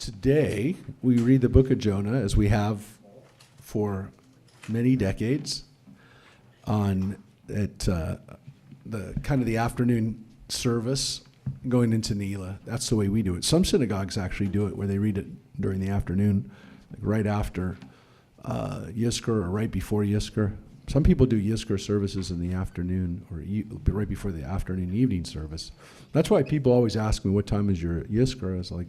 Today, we read the book of Jonah, as we have for many decades, on the kind of the afternoon service going into Neela. That's the way we do it. Some synagogues actually do it where they read it during the afternoon, like right after Yizkor or right before Yizkor. Some people do Yizkor services in the afternoon or right before the afternoon evening service. That's why people always ask me, what time is your Yizkor? I was like,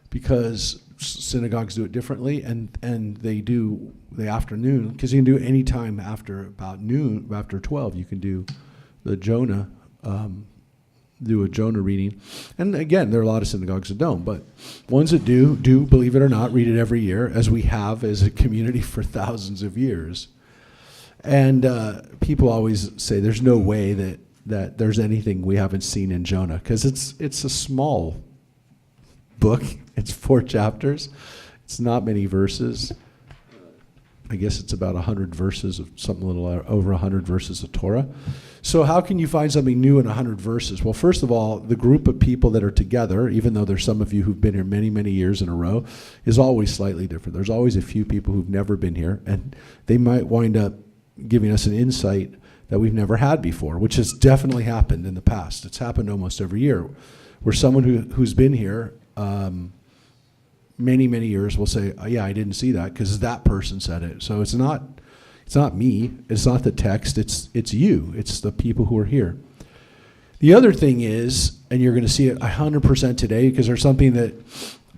because synagogues do it differently, and they do the afternoon, because you can do it any time after about noon, after 12, you can do the Jonah, do a Jonah reading. And again, there are a lot of synagogues that don't, but ones that do, believe it or not, read it every year, as we have as a community for thousands of years. And people always say there's no way that there's anything we haven't seen in Jonah, because it's a small book. It's 4 chapters. It's not many verses. I guess it's about 100 verses of something a little over 100 verses of Torah. So how can you find something new in 100 verses? Well, first of all, the group of people that are together, even though there's some of you who've been here many, many years in a row, is always slightly different. There's always a few people who've never been here, and they might wind up giving us an insight that we've never had before, which has definitely happened in the past. It's happened almost every year, where someone who's been here many, many years will say, oh, yeah, I didn't see that because that person said it. So it's not me, it's not the text, it's you, it's the people who are here. The other thing is, and you're going to see it 100% today, because there's something that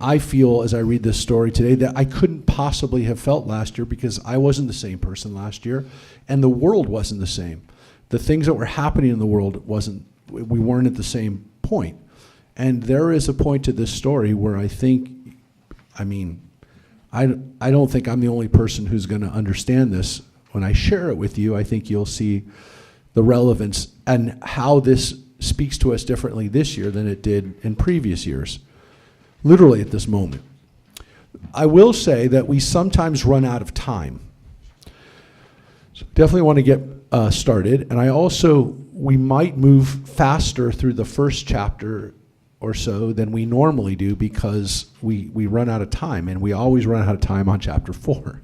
I feel as I read this story today that I couldn't possibly have felt last year, because I wasn't the same person last year, and the world wasn't the same. The things that were happening in the world we weren't at the same point. And there is a point to this story where I don't think I'm the only person who's going to understand this. When I share it with you, I think you'll see the relevance and how this speaks to us differently this year than it did in previous years, literally at this moment. I will say that we sometimes run out of time. So definitely want to get started. And we might move faster through the first chapter or so than we normally do, because we run out of time, and we always run out of time on chapter 4.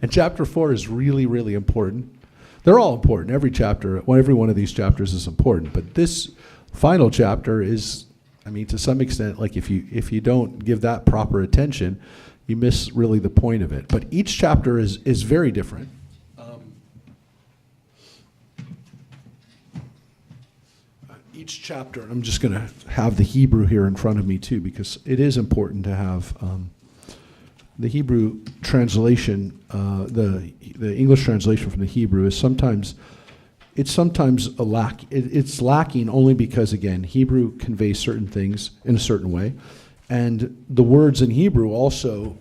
And chapter 4 is really, really important. They're all important. Every one of these chapters is important, but this final chapter is, to some extent, like if you don't give that proper attention, you miss really the point of it. But each chapter is very different. Each chapter, and I'm just going to have the Hebrew here in front of me too, because it is important to have the Hebrew translation. The English translation from the Hebrew is sometimes it's lacking only because, again, Hebrew conveys certain things in a certain way, and the words in Hebrew also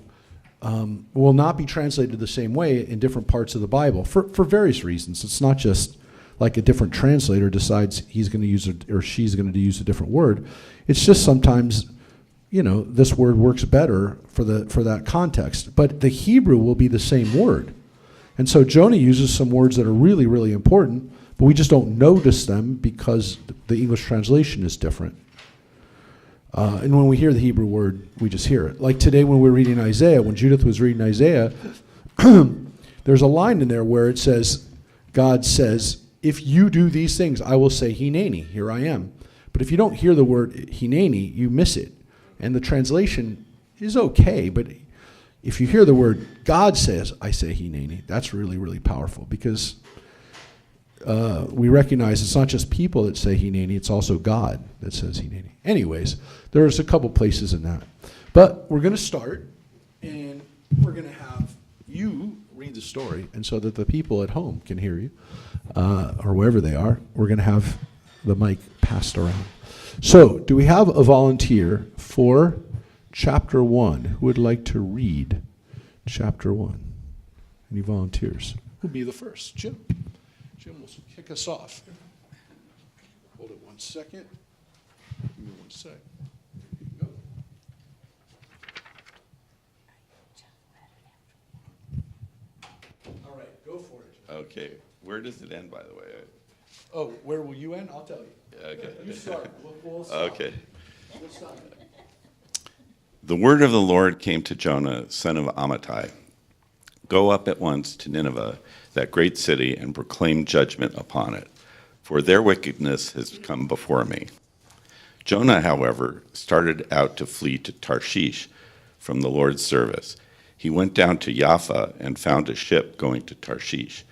will not be translated the same way in different parts of the Bible for various reasons. It's not just like a different translator decides he's going to use or she's going to use a different word. It's just sometimes, this word works better for that context. But the Hebrew will be the same word. And so Jonah uses some words that are really, really important, but we just don't notice them because the English translation is different. And when we hear the Hebrew word, we just hear it. Like today when we're reading Isaiah, when Judith was reading Isaiah, there's a line in there where it says, God says, if you do these things, I will say, Hineni, here I am. But if you don't hear the word Hineni, you miss it. And the translation is okay, but if you hear the word God says, I say Hineni, that's really, really powerful, because we recognize it's not just people that say Hineni, it's also God that says Hineni. Anyways, there's a couple places in that. But we're going to start, and we're going to have you read the story, and so that the people at home can hear you, or wherever they are, we're going to have the mic passed around. So, do we have a volunteer for chapter 1 who would like to read chapter 1? Any volunteers? Who'll be the first? Jim. Jim will kick us off. Hold it 1 second. Give me 1 sec. There you go. All right, go for it. Okay. Where does it end, by the way? Oh, where will you end? I'll tell you. Okay. You start. We'll stop. Okay. We'll stop. The word of the Lord came to Jonah, son of Amittai. Go up at once to Nineveh, that great city, and proclaim judgment upon it, for their wickedness has come before me. Jonah, however, started out to flee to Tarshish from the Lord's service. He went down to Jaffa and found a ship going to Tarshish.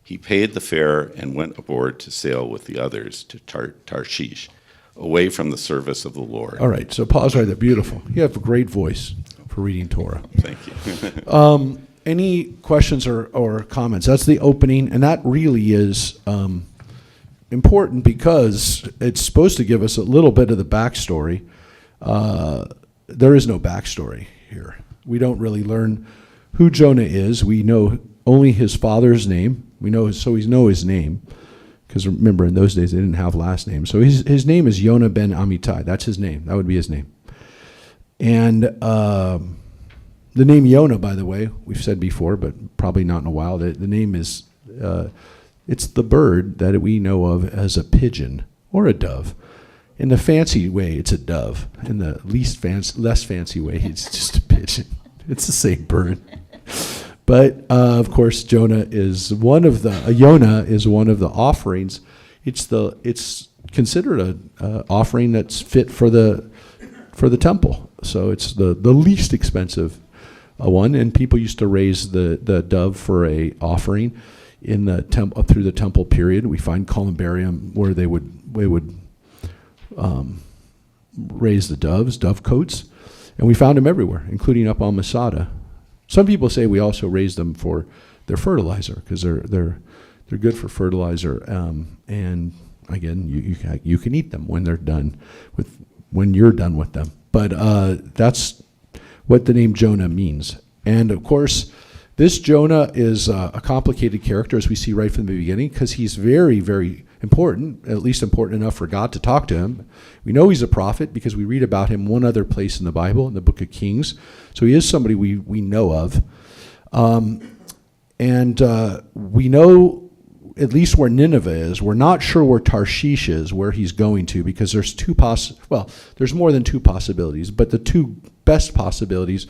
He paid the fare and went aboard to sail with the others to Tarshish, away from the service of the Lord. All right, so pause right there. Beautiful. You have a great voice for reading Torah. Thank you. Any questions or comments? That's the opening, and that really is important because it's supposed to give us a little bit of the backstory. There is no backstory here. We don't really learn who Jonah is. We know only his father's name. We know his name, because remember, in those days they didn't have last names. So his name is Jonah ben Amittai. That's his name. That would be his name. And the name Jonah, by the way, we've said before, but probably not in a while. The name is it's the bird that we know of as a pigeon or a dove. In the fancy way, it's a dove. In the less fancy way, it's just a pigeon. It's the same bird. But of course, Jonah is one of the offerings. It's considered a offering that's fit for the temple. So it's the least expensive one, and people used to raise the dove for a offering in the temple through the temple period. We find columbarium where they would raise the dove coats, and we found them everywhere, including up on Masada. Some people say we also raise them for their fertilizer because they're good for fertilizer, and again, you can eat them when you're done with them. But that's what the name Jonah means. And of course, this Jonah is a complicated character, as we see right from the beginning, because he's very, very important, at least important enough for God to talk to him. We know he's a prophet because we read about him one other place in the Bible, in the book of Kings. So he is somebody we know of. And we know at least where Nineveh is. We're not sure where Tarshish is, where he's going to, because there's there's more than two possibilities, but the two best possibilities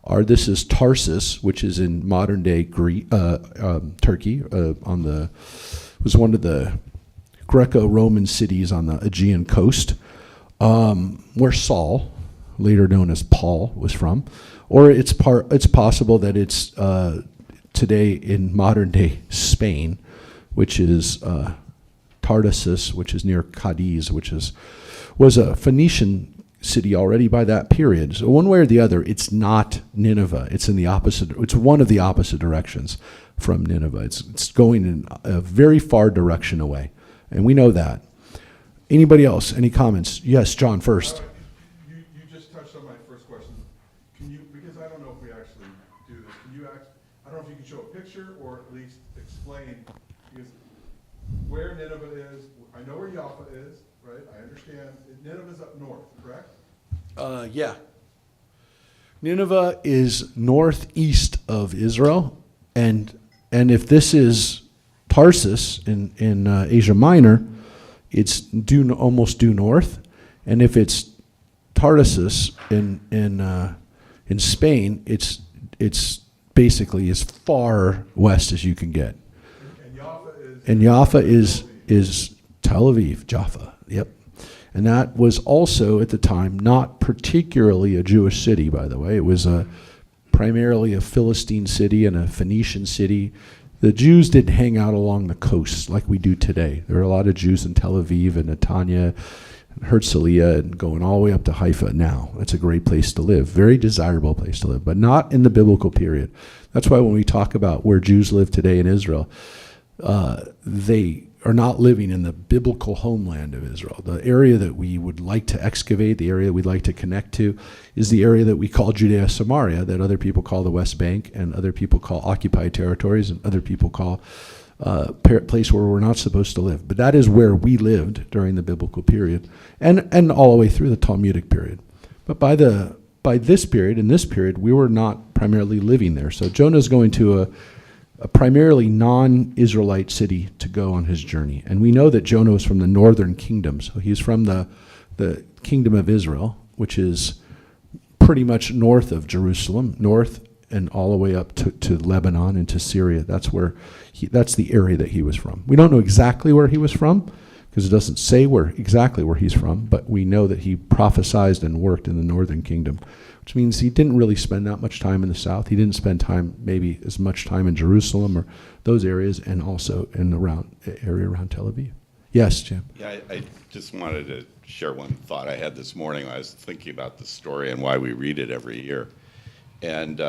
are this is Tarsus, which is in modern day Turkey, was one of the Greco-Roman cities on the Aegean coast, where Saul, later known as Paul, was from, or it's possible that it's today in modern day Spain, which is Tartessus, which is near Cadiz, which was a Phoenician city already by that period. So one way or the other, it's not Nineveh. It's in the opposite. It's one of the opposite directions from Nineveh. It's going in a very far direction away, and we know that. Anybody else? Any comments? Yes, John first. You just touched on my first question. Because I don't know if we actually do this, I don't know if you can show a picture or at least explain, because where Nineveh is, I know where Jaffa is, right? I understand. Nineveh's up north, correct? Yeah. Nineveh is northeast of Israel, and if this is Tarsus in Asia Minor, it's almost due north, and if it's Tartessus in Spain, it's basically as far west as you can get. And Jaffa is Tel Aviv, Jaffa. Yep. And that was also at the time not particularly a Jewish city, by the way. It was primarily a Philistine city and a Phoenician city. The Jews didn't hang out along the coast like we do today. There are a lot of Jews in Tel Aviv and Netanya and Herzliya and going all the way up to Haifa now. That's a great place to live, very desirable place to live, but not in the biblical period. That's why when we talk about where Jews live today in Israel, they are not living in the biblical homeland of Israel. The area that we would like to excavate, the area we'd like to connect to, is the area that we call Judea Samaria, that other people call the West Bank, and other people call occupied territories, and other people call place where we're not supposed to live. But that is where we lived during the biblical period, and all the way through the Talmudic period. But by this period, in this period, we were not primarily living there. So Jonah's going to a primarily non-Israelite city to go on his journey. And we know that Jonah was from the northern kingdom. So he's from the kingdom of Israel, which is pretty much north of Jerusalem, north and all the way up to Lebanon and to Syria. That's the area that he was from. We don't know exactly where he was from, because it doesn't say exactly where he's from, but we know that he prophesied and worked in the northern kingdom, which means he didn't really spend that much time in the south. He didn't spend maybe as much time in Jerusalem or those areas, and also in the area around Tel Aviv. Yes, Jim? Yeah, I just wanted to share one thought I had this morning when I was thinking about the story and why we read it every year. And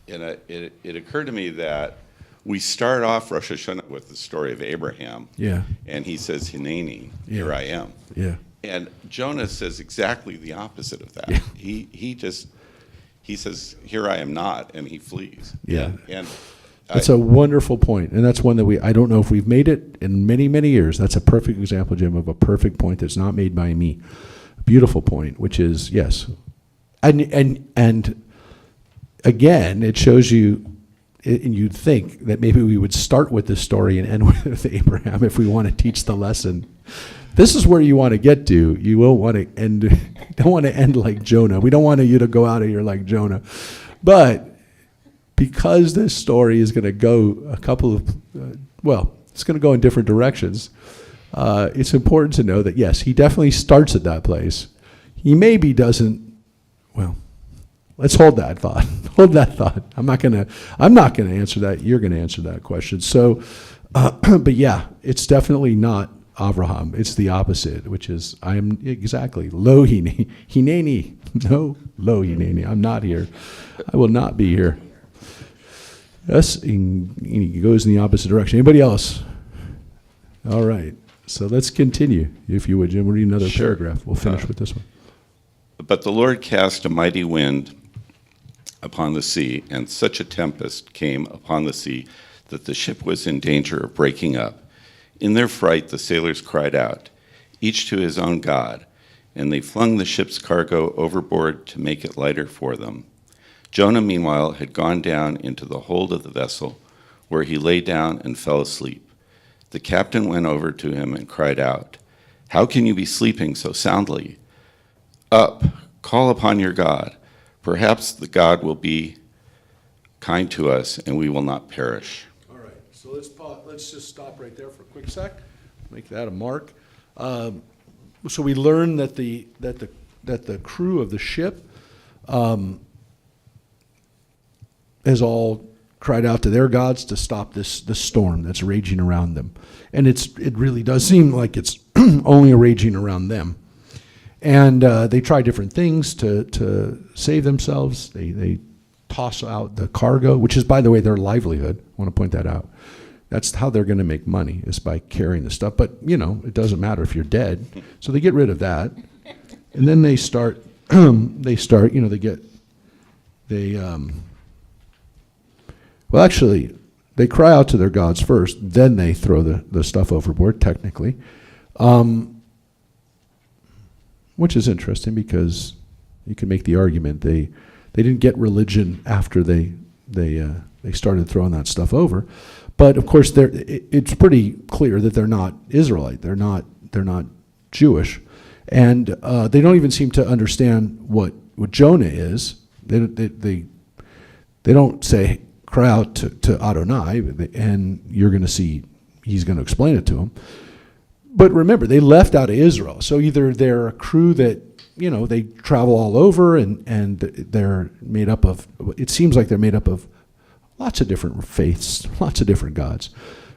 it occurred to me that we start off Rosh Hashanah with the story of Abraham. Yeah. And he says, Hineni, here I am. Yeah. And Jonah says exactly the opposite of that. Yeah. He says, here I am not, and he flees. Yeah. And That's a wonderful point, and that's one that I don't know if we've made it in many, many years. That's a perfect example, Jim, of a perfect point that's not made by me. A beautiful point, which is, yes. And again, it shows you, and you'd think that maybe we would start with this story and end with Abraham if we want to teach the lesson. This is where you want to get to. You won't want to end, don't want to end like Jonah. We don't want you to go out of here like Jonah. But because this story is going to go it's going to go in different directions, it's important to know that, yes, he definitely starts at that place. He maybe doesn't, let's hold that thought. Hold that thought. I'm not going to answer that. You're going to answer that question. So, but yeah, it's definitely not Avraham. It's the opposite, which is, I am exactly, lo hineni. No, lo hineni. I'm not here. I will not be here. Yes, he goes in the opposite direction. Anybody else? All right. So let's continue, if you would, Jim. We'll read another paragraph. We'll finish with this one. But the Lord cast a mighty wind upon the sea, and such a tempest came upon the sea that the ship was in danger of breaking up. In their fright, the sailors cried out, each to his own god, and they flung the ship's cargo overboard to make it lighter for them. Jonah, meanwhile, had gone down into the hold of the vessel, where he lay down and fell asleep. The captain went over to him and cried out, "How can you be sleeping so soundly? Up, call upon your God. Perhaps the God will be kind to us, and we will not perish." All right, so let's pause. Let's just stop right there for a quick sec. Make that a mark. So we learn that the crew of the ship has all cried out to their gods to stop this storm that's raging around them, and it really does seem like it's only raging around them. And they try different things to save themselves. They toss out the cargo, which is, by the way, their livelihood. I want to point that out. That's how they're going to make money, is by carrying the stuff. But, it doesn't matter if you're dead. So they get rid of that. And then they start, they cry out to their gods first, then they throw the stuff overboard, technically. Which is interesting, because you can make the argument they didn't get religion after they started throwing that stuff over. But of course, it's pretty clear that they're not Israelite. They're not Jewish, and they don't even seem to understand what Jonah is. They don't say, cry out to Adonai, and you're going to see he's going to explain it to them. But remember, they left out of Israel. So either they're a crew that, they travel all over, and they're made up of, it seems like they're made up of lots of different faiths, lots of different gods,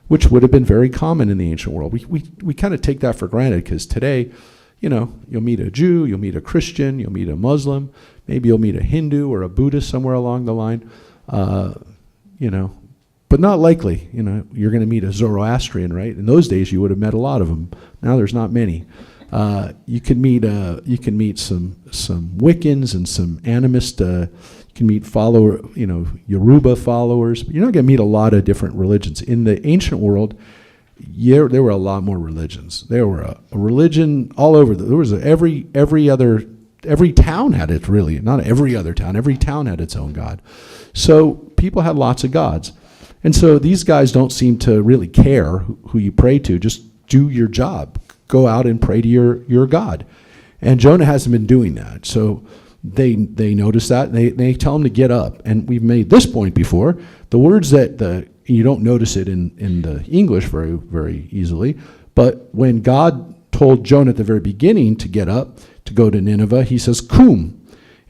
which would have been very common in the ancient world. We kind of take that for granted, because today, you'll meet a Jew, you'll meet a Christian, you'll meet a Muslim, maybe you'll meet a Hindu or a Buddhist somewhere along the line, but not likely, you're going to meet a Zoroastrian, right? In those days, you would have met a lot of them. Now there's not many. You can meet some Wiccans and some animists. You can meet Yoruba followers. But you're not going to meet a lot of different religions. In the ancient world, there were a lot more religions. There were a religion all over. There was every town had it, really. Not every other town. Every town had its own god. So people had lots of gods. And so these guys don't seem to really care who you pray to. Just do your job. Go out and pray to your God. And Jonah hasn't been doing that. So they notice that, and they tell him to get up. And we've made this point before. The words that you don't notice it in the English very, very easily, but when God told Jonah at the very beginning to get up, to go to Nineveh, he says, "Kum."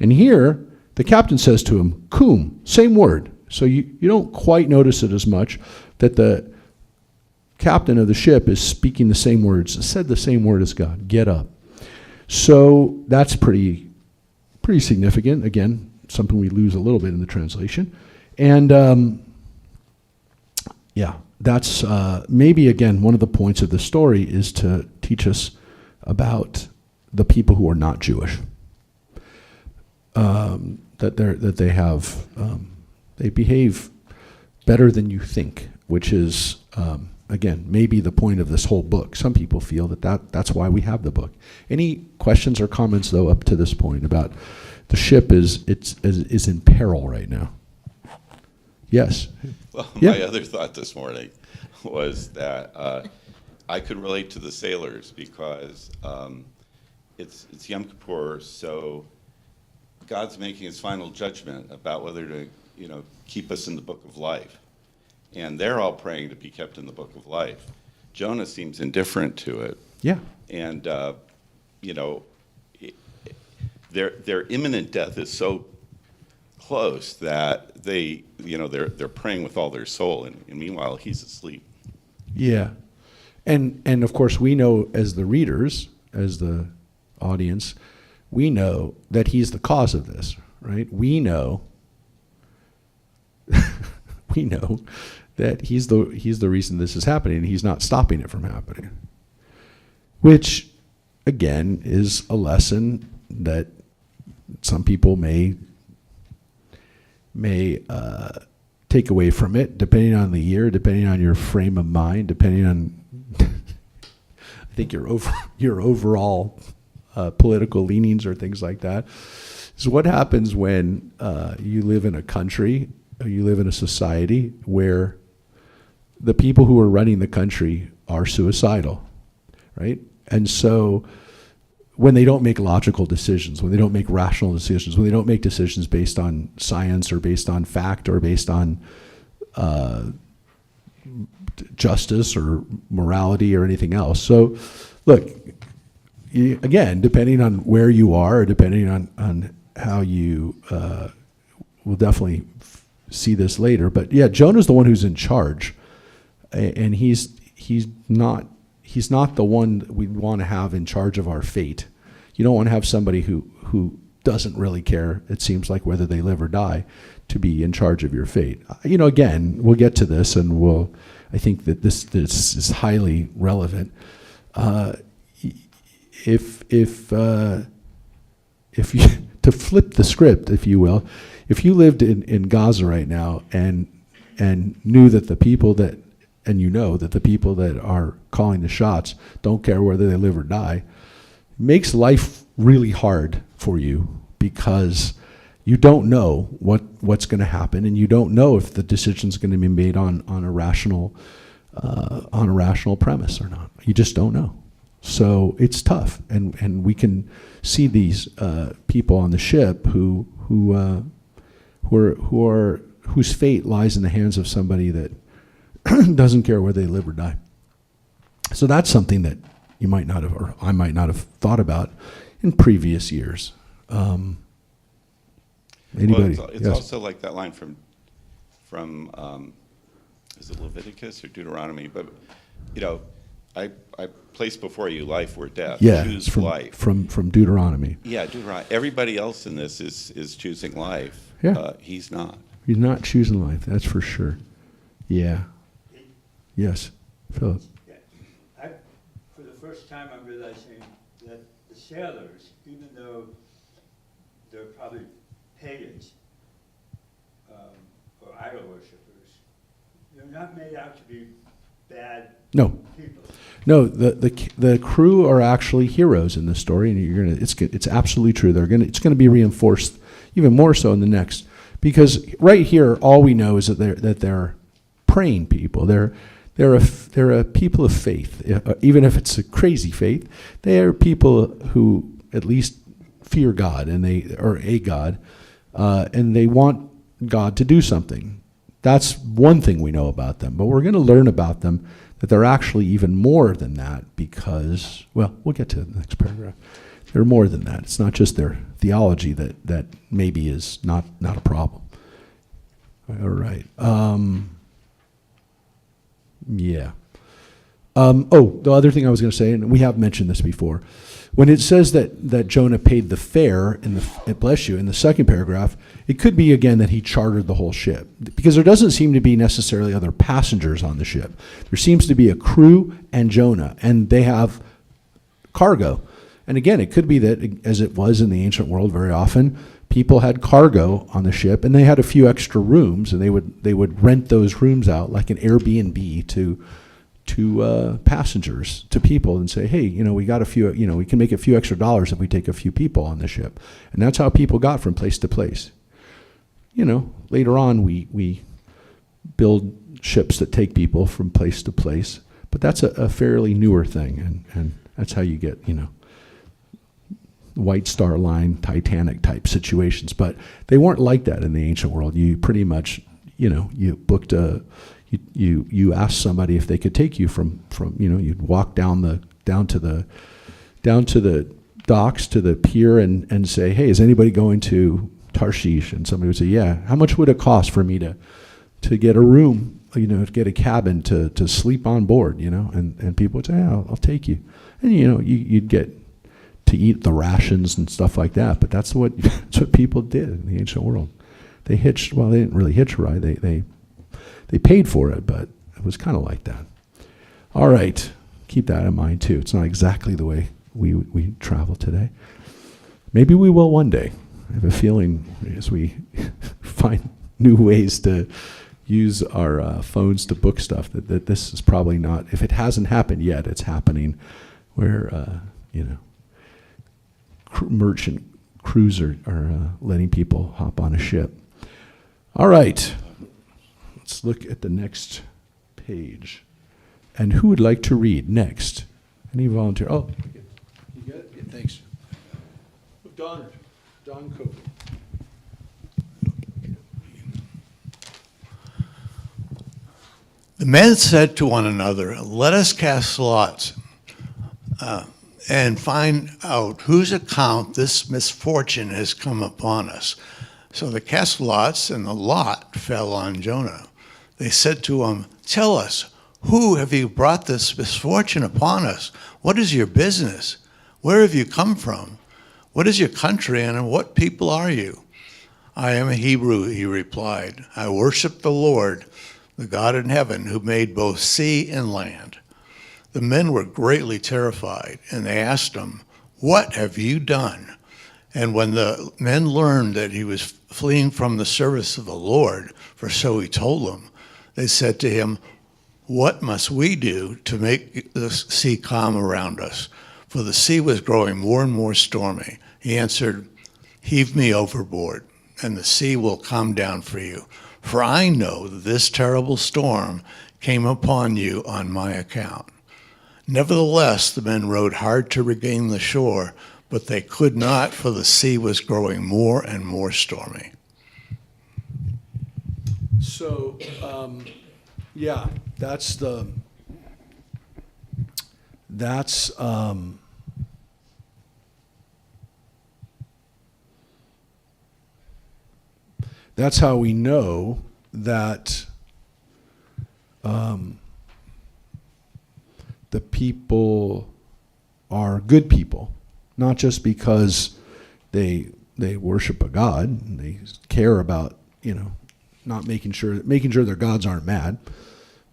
And here, the captain says to him, "Kum," same word. So you don't quite notice it as much, that the captain of the ship is speaking the same words, said the same word as God, "Get up." So that's pretty significant. Again, something we lose a little bit in the translation. And yeah, that's maybe, again, one of the points of the story is to teach us about the people who are not Jewish. They behave better than you think, which is, again, maybe the point of this whole book. Some people feel that's why we have the book. Any questions or comments, though, up to this point about the ship is in peril right now? Yes. Well, Yeah. my other thought this morning was that I could relate to the sailors because it's Yom Kippur, so God's making his final judgment about whether to, keep us in the book of life. And they're all praying to be kept in the book of life. Jonah seems indifferent to it. Yeah. And, their imminent death is so close that they're praying with all their soul, and meanwhile he's asleep. Yeah. And of course we know, as the readers, as the audience, we know that he's the cause of this, right? We know that he's the reason this is happening, and he's not stopping it from happening. Which, again, is a lesson that some people may take away from it, depending on the year, depending on your frame of mind, depending on I think your overall political leanings or things like that. So what happens when you live in a country, or you live in a society where the people who are running the country are suicidal, right? And so when they don't make logical decisions, when they don't make rational decisions, when they don't make decisions based on science or based on fact or based on justice or morality or anything else. So look, again, depending on where you are, or depending on how you, we'll definitely see this later. But yeah, Jonah's the one who's in charge, and he's not the one that we want to have in charge of our fate. You don't want to have somebody who doesn't really care, it seems like, whether they live or die, to be in charge of your fate. Again, we'll get to this, and I think that this is highly relevant. If you, to flip the script, if you will, if you lived in Gaza right now and knew that the people that the people that are calling the shots don't care whether they live or die, it makes life really hard for you, because you don't know what's going to happen, and you don't know if the decision's going to be made on a rational premise or not. You just don't know. So it's tough, and we can see these people on the ship whose fate lies in the hands of somebody that doesn't care whether they live or die. So that's something that you might not have, or I might not have thought about in previous years. Anybody? Well, it's Yes. also like that line from is it Leviticus or Deuteronomy? But I place before you life or death. Yeah, Choose from, life. from Deuteronomy. Yeah, Deuteronomy. Everybody else in this is choosing life. Yeah. He's not. He's not choosing life, that's for sure. Yeah. Yes, Philip. Yeah. For the first time, I'm realizing that the sailors, even though they're probably pagans or idol worshippers, they're not made out to be bad No. people. No, the crew are actually heroes in this story, and it's absolutely true. It's gonna be reinforced even more so in the next, because right here all we know is that they're praying people. They're a people of faith, even if it's a crazy faith. They are people who, at least fear God and a God, and they want God to do something. That's one thing we know about them. But we're going to learn about them that they're actually even more than that because, well, we'll get to the next paragraph. They're more than that. It's not just their theology that maybe is not a problem. All right. Yeah. The other thing I was going to say, and we have mentioned this before, when it says that Jonah paid the fare bless you, in the second paragraph, it could be again that he chartered the whole ship because there doesn't seem to be necessarily other passengers on the ship. There seems to be a crew and Jonah, and they have cargo. And again, it could be that, as it was in the ancient world very often, people had cargo on the ship, and they had a few extra rooms, and they would rent those rooms out like an Airbnb to passengers, to people, and say, hey, we got a few, we can make a few extra dollars if we take a few people on the ship. And that's how people got from place to place. Later on, we build ships that take people from place to place, but that's a fairly newer thing, and that's how you get, White Star Line, Titanic type situations. But they weren't like that in the ancient world. You pretty much, you booked you asked somebody if they could take you from you'd walk down to the docks to the pier and say, hey, is anybody going to Tarshish? And somebody would say, yeah. How much would it cost for me to get a room, to get a cabin to sleep on board, and people would say, yeah, I'll take you. And you'd get to eat the rations and stuff like that. But that's what people did in the ancient world. They hitched. Well, they didn't really hitch a ride. They paid for it, but it was kind of like that. All right, keep that in mind too. It's not exactly the way we travel today. Maybe we will one day. I have a feeling as we find new ways to use our phones to book stuff that this is probably not. If it hasn't happened yet, it's happening. Where merchant crews are letting people hop on a ship. All right, let's look at the next page. And who would like to read next? Any volunteer? Oh, you got it? Yeah, thanks. Don Cope. The men said to one another, let us cast lots and find out whose account this misfortune has come upon us. So they cast lots, and the lot fell on Jonah. They said to him, tell us, who have you brought this misfortune upon us? What is your business? Where have you come from? What is your country, and what people are you? I am a Hebrew, he replied. I worship the Lord, the God in heaven, who made both sea and land. The men were greatly terrified, and they asked him, what have you done? And when the men learned that he was fleeing from the service of the Lord, for so he told them, they said to him, what must we do to make the sea calm around us? For the sea was growing more and more stormy. He answered, heave me overboard, and the sea will calm down for you. For I know that this terrible storm came upon you on my account. Nevertheless, the men rowed hard to regain the shore, but they could not, for the sea was growing more and more stormy. So, yeah, that's how we know that the people are good people, not just because they worship a God and they care about not making sure their gods aren't mad,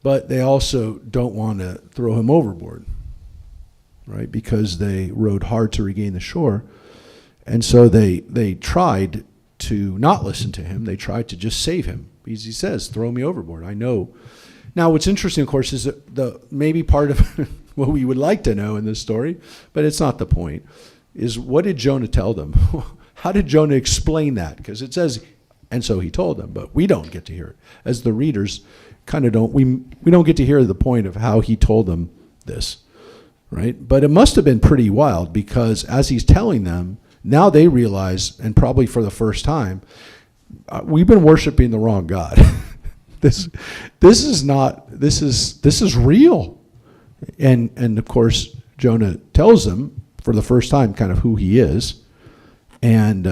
but they also don't want to throw him overboard, right? Because they rowed hard to regain the shore, and so they tried to not listen to him. They tried to just save him. Because he says, throw me overboard. I know. Now, what's interesting, of course, is that maybe part of what we would like to know in this story, but it's not the point, is what did Jonah tell them? How did Jonah explain that? Because it says, and so he told them, but we don't get to hear it. As the readers kind of don't, we don't get to hear the point of how he told them this, right? But it must have been pretty wild because as he's telling them, Now they realize, and probably for the first time, we've been worshiping the wrong God. this is real. And of course, Jonah tells them for the first time kind of who he is. And,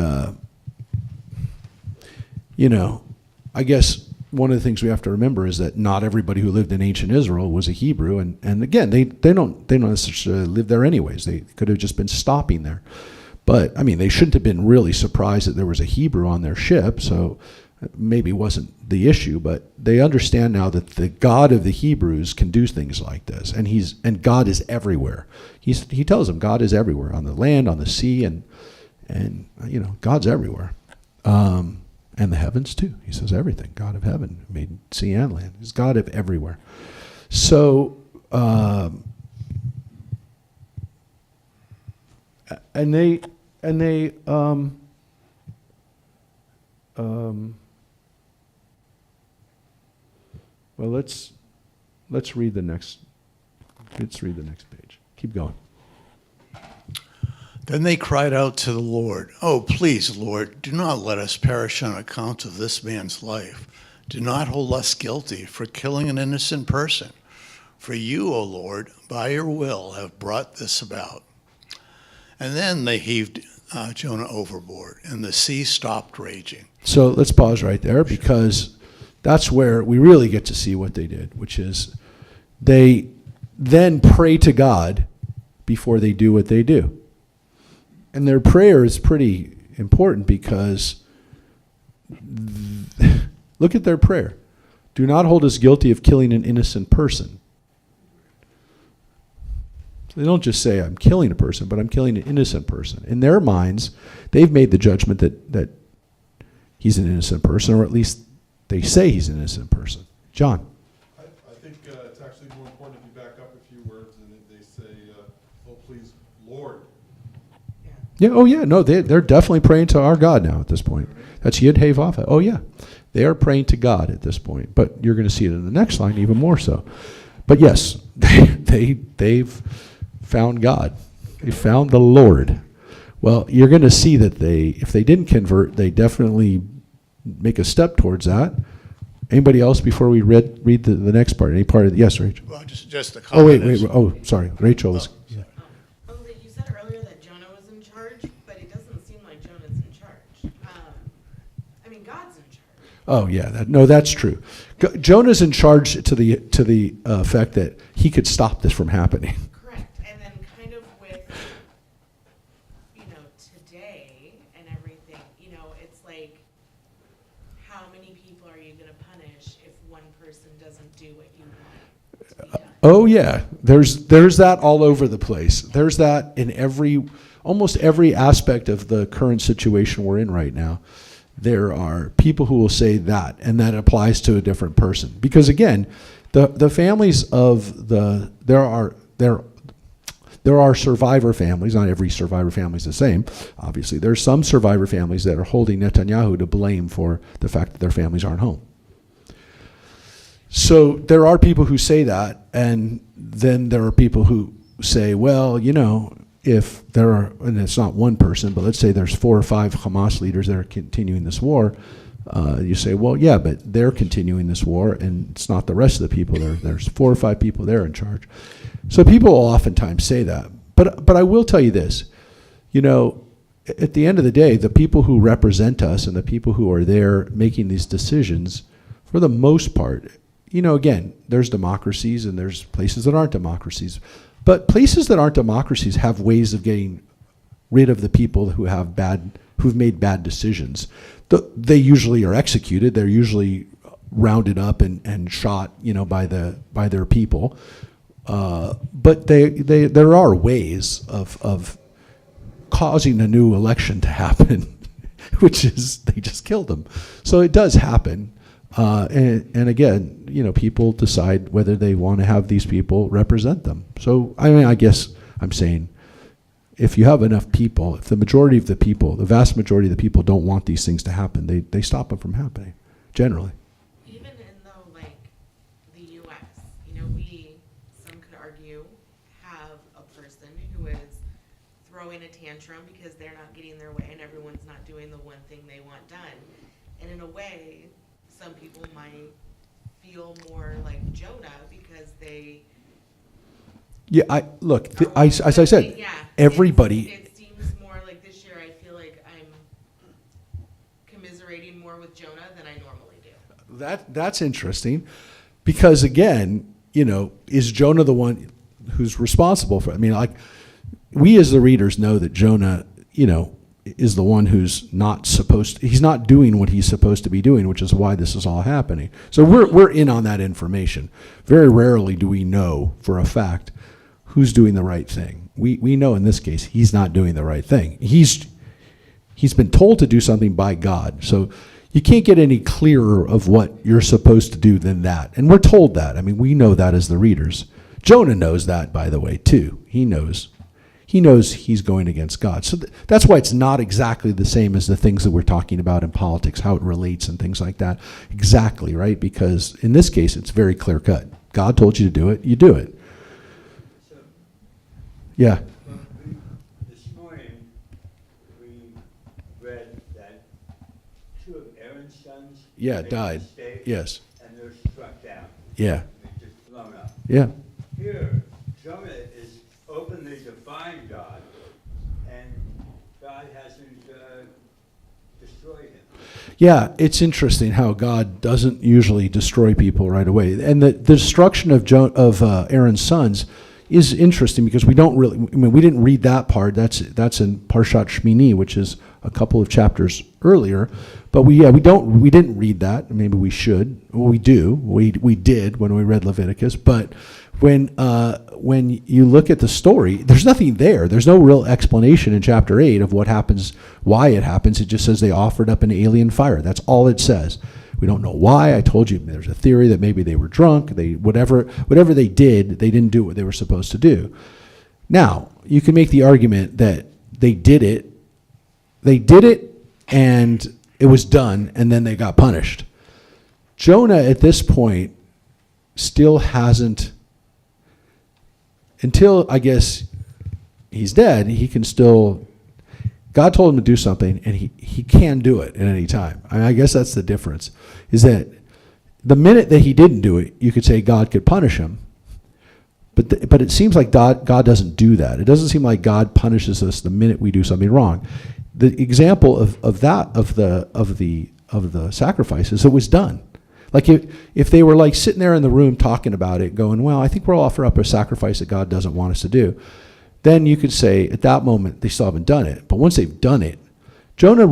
I guess one of the things we have to remember is that not everybody who lived in ancient Israel was a Hebrew. And again, they don't necessarily live there anyways. They could have just been stopping there. But, I mean, they shouldn't have been really surprised that there was a Hebrew on their ship, so maybe wasn't the issue, but they understand now that the God of the Hebrews can do things like this, and God is everywhere. He tells them God is everywhere, on the land, on the sea, and God's everywhere. And the heavens too. He says everything. God of heaven made sea and land. He's God of everywhere. So, well, let's read the next. Let's read the next page. Keep going. Then they cried out to the Lord, "Oh, please, Lord, do not let us perish on account of this man's life. Do not hold us guilty for killing an innocent person. For you, O Lord, by your will have brought this about." And then they heaved Jonah overboard, and the sea stopped raging. So let's pause right there, because that's where we really get to see what they did, which is they then pray to God before they do what they do. And their prayer is pretty important, because look at their prayer. Do not hold us guilty of killing an innocent person. They don't just say, I'm killing a person, but I'm killing an innocent person. In their minds, they've made the judgment that he's an innocent person, or at least they say he's an innocent person. John. I think it's actually more important if you back up a few words and they say, oh, please, Lord. Yeah, oh yeah, no, they're definitely praying to our God now at this point. That's Yud Hey Vav Hey. Oh yeah, they are praying to God at this point. But you're going to see it in the next line even more so. But yes, they've found God. They found the Lord. Well, you're going to see that if they didn't convert, they definitely make a step towards that. Anybody else before we read the next part? Any part of yes, Rachel? Well, just the Oh wait. comment is- Oh, sorry, Rachel was. You said earlier that Jonah was in charge, but it doesn't seem like Jonah's in charge. God's in charge. Oh yeah, that's true. Jonah's in charge to the effect that he could stop this from happening. Correct. And then kind of with, today and everything, it's like, how many people are you going to punish if one person doesn't do what you want to be done? Oh yeah, there's that all over the place. There's that in almost every aspect of the current situation we're in right now. There are people who will say that, and that applies to a different person. Because again, the families of there are survivor families. Not every survivor family is the same. Obviously, there's some survivor families that are holding Netanyahu to blame for the fact that their families aren't home. So there are people who say that, and then there are people who say, well, if there are, and it's not one person, but let's say there's 4 or 5 Hamas leaders that are continuing this war, you say, well, yeah, but they're continuing this war, and it's not the rest of the people there. There's 4 or 5 people there in charge. So people will oftentimes say that. But I will tell you this, at the end of the day, the people who represent us and the people who are there making these decisions, for the most part, again, there's democracies and there's places that aren't democracies. But places that aren't democracies have ways of getting rid of the people who've made bad decisions. They usually are executed. They're usually rounded up and shot, by their people. But there are ways of causing a new election to happen, which is they just killed them. So it does happen. And again, people decide whether they want to have these people represent them. So, I guess I'm saying if you have enough people, if the majority of the people, the vast majority of the people don't want these things to happen, they stop them from happening, generally. Even in the U.S., we, some could argue, have a person who is throwing throwing a tantrum because they're not getting their way and everyone's not doing the one thing they want done. And in a way, some people might feel more like Jonah because they. Yeah, as I said, Yeah, everybody. It seems more like this year I feel like I'm commiserating more with Jonah than I normally do. That's interesting, because again, is Jonah the one who's responsible for it? I mean, like, we as the readers know that Jonah, is the one who's not he's not doing what he's supposed to be doing, which is why this is all happening. So we're in on that information. Very rarely do we know for a fact who's doing the right thing. We know in this case he's not doing the right thing. He's been told to do something by God. So you can't get any clearer of what you're supposed to do than that. And we're told that. I mean, we know that as the readers. Jonah knows that, by the way, too. He knows he's going against God. So that's why it's not exactly the same as the things that we're talking about in politics, how it relates and things like that. Exactly, right? Because in this case, it's very clear cut. God told you to do it, you do it. So, Yeah. this morning, we read that two of Aaron's sons. Yeah, made a died. mistake, Yes. And they're struck down. Yeah. They're just blown up. Yeah. Here, Jonah is openly defying God, and God hasn't destroyed him. Yeah, it's interesting how God doesn't usually destroy people right away. And the destruction of Aaron's sons is interesting because we didn't read that part. That's in Parshat Shmini, which is a couple of chapters earlier. But we didn't read that. Maybe we should. Well, we do. We did when we read Leviticus. But when you look at the story, there's nothing there. There's no real explanation in chapter 8 of what happens, why it happens. It just says they offered up an alien fire. That's all it says. We don't know why. I told you there's a theory that maybe they were drunk. Whatever they did, they didn't do what they were supposed to do. Now, you can make the argument that they did it, and it was done, and then they got punished. Jonah, at this point, still hasn't, until, I guess, he's dead, he can still, God told him to do something, and he can do it at any time. I guess that's the difference, is that the minute that he didn't do it, you could say God could punish him. But it seems like God doesn't do that. It doesn't seem like God punishes us the minute we do something wrong. The example of the sacrifices, it was done. Like if they were like sitting there in the room talking about it, going, well, I think we'll offer up a sacrifice that God doesn't want us to do, then you could say at that moment they still haven't done it. But once they've done it, Jonah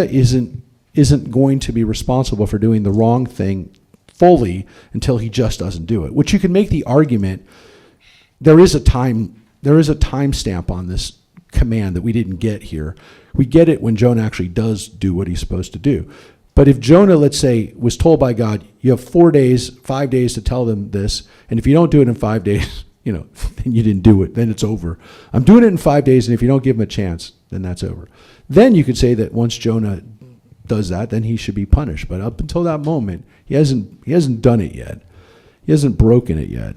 isn't going to be responsible for doing the wrong thing fully until he just doesn't do it. Which you can make the argument, there is a time stamp on this command that we didn't get here. We get it when Jonah actually does do what he's supposed to do. But if Jonah, let's say, was told by God, you have 5 days to tell them this, and if you don't do it in 5 days, then you didn't do it, then it's over. I'm doing it in 5 days, and if you don't give him a chance, then that's over. Then you could say that once Jonah does that, then he should be punished. But up until that moment, he hasn't done it yet. He hasn't broken it yet.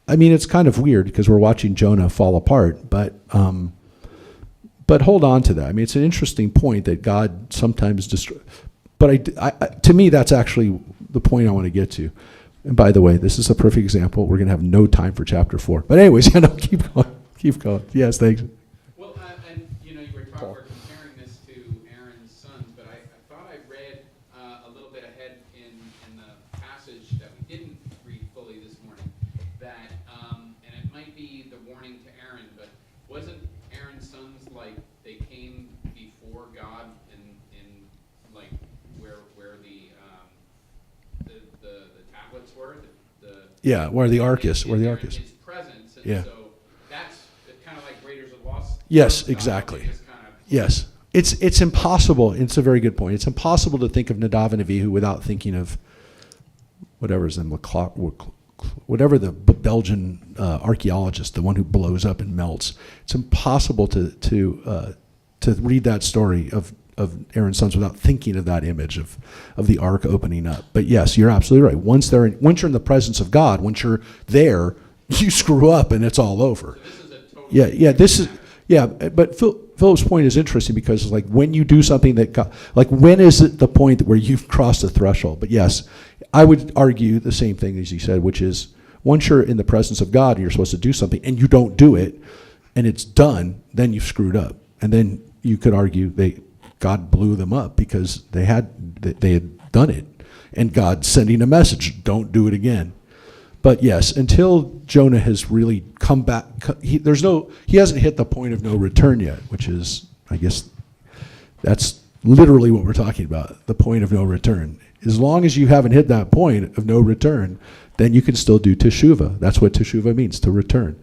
I mean, it's kind of weird because we're watching Jonah fall apart, but hold on to that. I mean, it's an interesting point that God sometimes destroys. But to me, that's actually the point I want to get to. And by the way, this is a perfect example. We're going to have no time for chapter 4. But anyways, keep going. Yes, thanks. Well, and you were comparing this to Aaron's sons, but I thought I read a little bit ahead in the passage that we didn't read fully this morning, that, and it might be the warning to Aaron, but wasn't Aaron's sons like they came before God in like where the tablets were, Yeah, where the ark is. Where the ark is. His presence, and Yeah. so that's kind of like Raiders of the Lost. Yes, God, exactly. just kind of- Yes. It's impossible. It's a very good point. It's impossible to think of Nadav and Avihu without thinking of whatever the Belgian archaeologist, the one who blows up and melts. It's impossible to read that story of Aaron's sons without thinking of that image of the ark opening up. But yes, you're absolutely right. Once you're in the presence of God, once you're there, you screw up and it's all over. So this is a total Yeah. This is but Philip's point is interesting because like when you do something that like when is it the point where you've crossed the threshold? But yes, I would argue the same thing as you said, which is once you're in the presence of God and you're supposed to do something and you don't do it and it's done, then you've screwed up. And then you could argue God blew them up because they had done it, and God sending a message, don't do it again. But yes, until Jonah has really come back, he hasn't hit the point of no return yet, which is, I guess, that's literally what we're talking about, the point of no return. As long as you haven't hit that point of no return, then you can still do teshuvah. That's what teshuvah means, to return.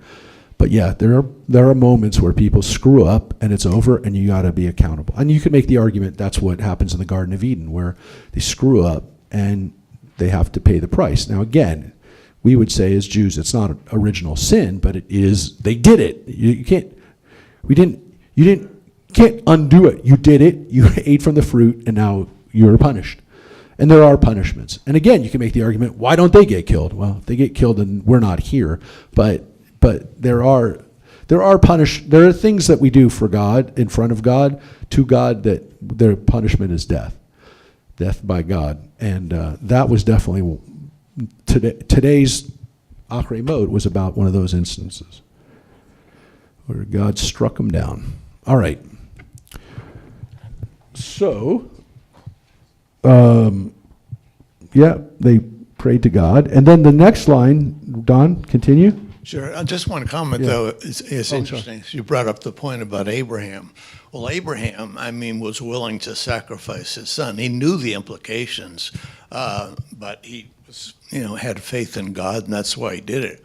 But yeah, there are moments where people screw up and it's over and you got to be accountable. And you can make the argument that's what happens in the Garden of Eden, where they screw up and they have to pay the price. Now again, we would say as Jews, it's not an original sin, but it is, they did it. You can't undo it. You did it, you ate from the fruit, and now you're punished. And there are punishments. And again, you can make the argument, why don't they get killed? Well, if they get killed, then we're not here. But there are things that we do for God, in front of God, to God, that their punishment is death by God. And that was definitely, today's Achrei Mot was about one of those instances where God struck them down. All right. So, they prayed to God. And then the next line, Don, continue. Sure. I just want to comment, though. It's interesting. You brought up the point about Abraham. Well, Abraham, was willing to sacrifice his son. He knew the implications, but he had faith in God, and that's why he did it.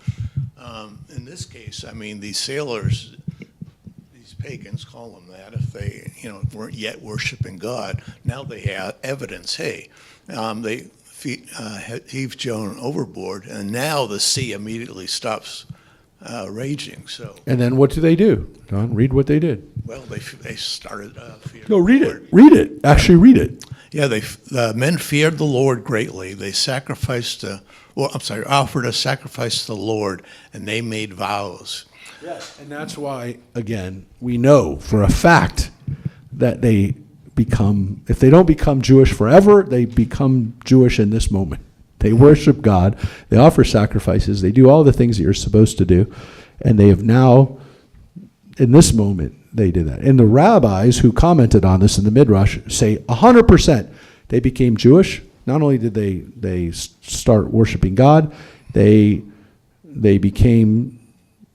In this case, these sailors, these pagans call them that, if they weren't yet worshiping God. Now they have evidence. Hey, they heaved Jonah overboard, and now the sea immediately stops raging. So. And then what do? Don, read what they did. Well, they started. No, read it. Read it. Actually, read it. Yeah, the men feared the Lord greatly. They offered a sacrifice to the Lord, and they made vows. Yes, and that's why, again, we know for a fact that if they don't become Jewish forever, they become Jewish in this moment. They worship God, they offer sacrifices, they do all the things that you're supposed to do, and they have now, in this moment, they did that. And the rabbis who commented on this in the Midrash say 100% they became Jewish. Not only did they start worshiping God, they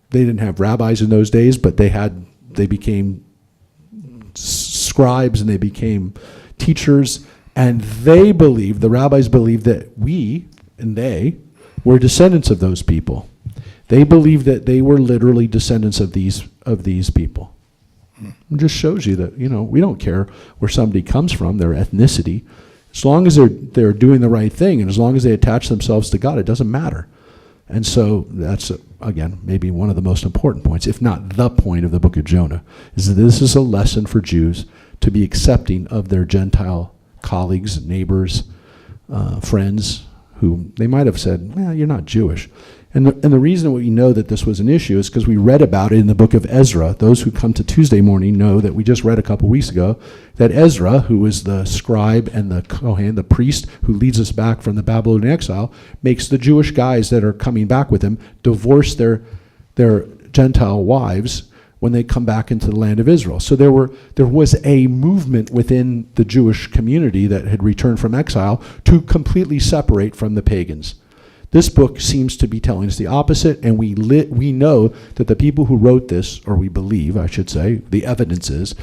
didn't have rabbis in those days, but they became scribes and they became teachers, and the rabbis believed that we and they were descendants of those people. They believed that they were literally descendants of these people. It just shows you that, we don't care where somebody comes from, their ethnicity. As long as they're doing the right thing and as long as they attach themselves to God, it doesn't matter. And so that's, again, maybe one of the most important points, if not the point of the book of Jonah, is that this is a lesson for Jews to be accepting of their Gentile colleagues, neighbors, friends, who they might have said, well, you're not Jewish. And the reason we know that this was an issue is because we read about it in the book of Ezra. Those who come to Tuesday morning know that we just read a couple weeks ago that Ezra, who is the scribe and the Kohen, the priest who leads us back from the Babylonian exile, makes the Jewish guys that are coming back with him divorce their Gentile wives when they come back into the land of Israel. So there was a movement within the Jewish community that had returned from exile to completely separate from the pagans. This book seems to be telling us the opposite, and we know that the people who wrote this, or we believe, I should say, the evidence is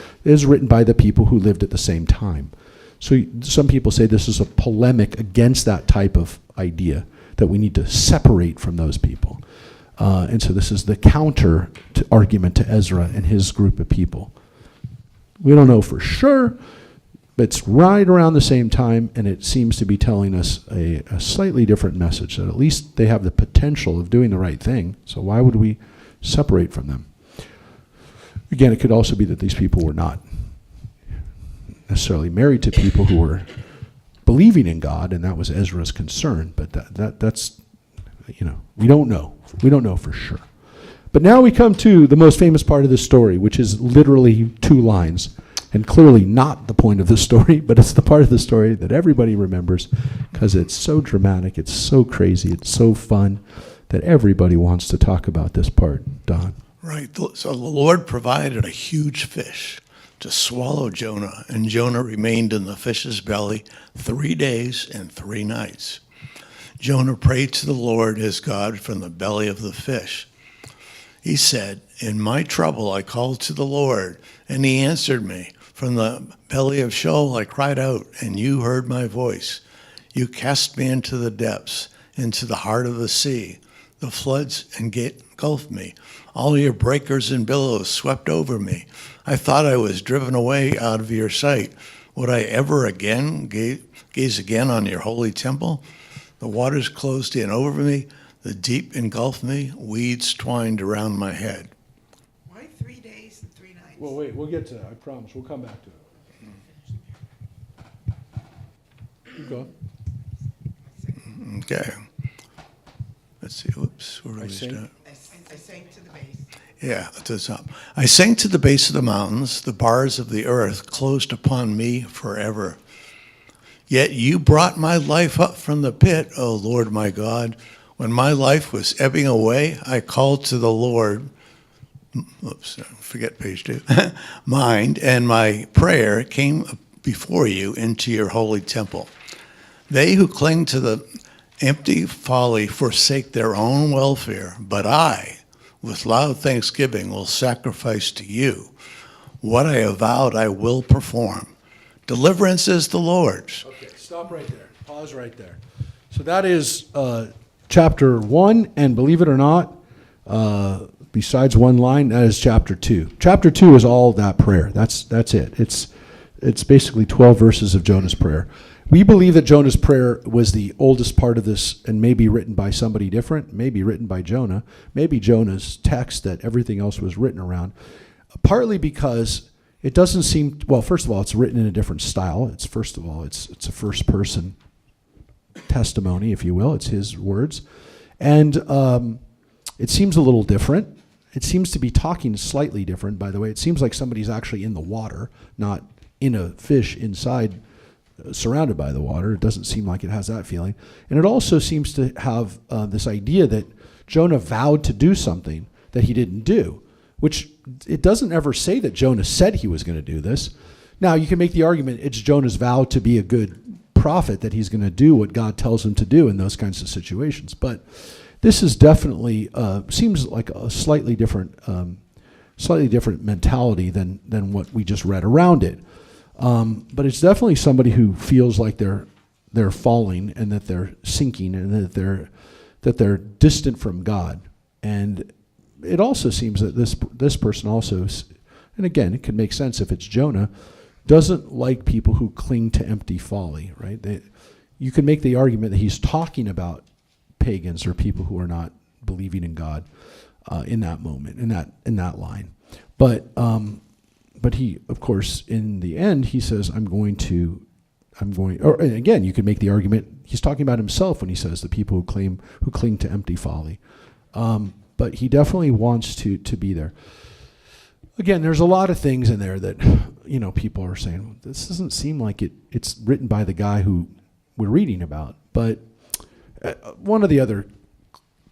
written by the people who lived at the same time. So some people say this is a polemic against that type of idea, that we need to separate from those people. And so this is the counter argument to Ezra and his group of people. We don't know for sure, but it's right around the same time, and it seems to be telling us a slightly different message, that at least they have the potential of doing the right thing, so why would we separate from them? Again, it could also be that these people were not necessarily married to people who were believing in God, and that was Ezra's concern, but that's, we don't know. We don't know for sure. But now we come to the most famous part of the story, which is literally 2 lines. And clearly not the point of the story, but it's the part of the story that everybody remembers because it's so dramatic, it's so crazy, it's so fun that everybody wants to talk about this part. Don. Right. So the Lord provided a huge fish to swallow Jonah, and Jonah remained in the fish's belly 3 days and 3 nights. Jonah prayed to the Lord his God from the belly of the fish. He said, "In my trouble I called to the Lord, and he answered me. From the belly of Sheol I cried out, and you heard my voice. You cast me into the depths, into the heart of the sea. The floods engulfed me. All your breakers and billows swept over me. I thought I was driven away out of your sight. Would I ever again gaze again on your holy temple? The waters closed in over me. The deep engulfed me. Weeds twined around my head." Why 3 days and 3 nights? Well, wait, we'll get to that. I promise. We'll come back to it. Keep going. Okay. Let's see. Whoops. Where do I we sing. start? I sank to the base. Yeah, at the top. I sank to the base of the mountains. The bars of the earth closed upon me forever. Yet you brought my life up from the pit, O Lord my God. When my life was ebbing away, I called to the Lord. Oops, forget page 2. Mind, and my prayer came before you into your holy temple. They who cling to the empty folly forsake their own welfare, but I, with loud thanksgiving, will sacrifice to you. What I have vowed I will perform. Deliverance is the Lord's. Okay, stop right there. Pause right there. So that is chapter 1, and believe it or not, besides one line, that is chapter 2. Chapter 2 is all that prayer. That's it. It's basically 12 verses of Jonah's prayer. We believe that Jonah's prayer was the oldest part of this and maybe written by somebody different, maybe written by Jonah, maybe Jonah's text that everything else was written around, partly because it doesn't seem, well, first of all, it's written in a different style. It's a first person testimony, if you will. It's his words. And it seems a little different. It seems to be talking slightly different, by the way. It seems like somebody's actually in the water, not in a fish inside, surrounded by the water. It doesn't seem like it has that feeling. And it also seems to have this idea that Jonah vowed to do something that he didn't do, which it doesn't ever say that Jonah said he was going to do this. Now, you can make the argument it's Jonah's vow to be a good prophet, that he's going to do what God tells him to do in those kinds of situations. But this is definitely, seems like a slightly different mentality than what we just read around it. But it's definitely somebody who feels like they're falling and that they're sinking and that they're distant from God. And it also seems that this person also, and again, it can make sense if it's Jonah, doesn't like people who cling to empty folly, right? You can make the argument that he's talking about pagans or people who are not believing in God in that moment, in that line. But he, of course, in the end, he says, or again, you could make the argument, he's talking about himself when he says the people who cling to empty folly. But he definitely wants to be there. Again, there's a lot of things in there that, people are saying, well, this doesn't seem like it's written by the guy who we're reading about. But one of the other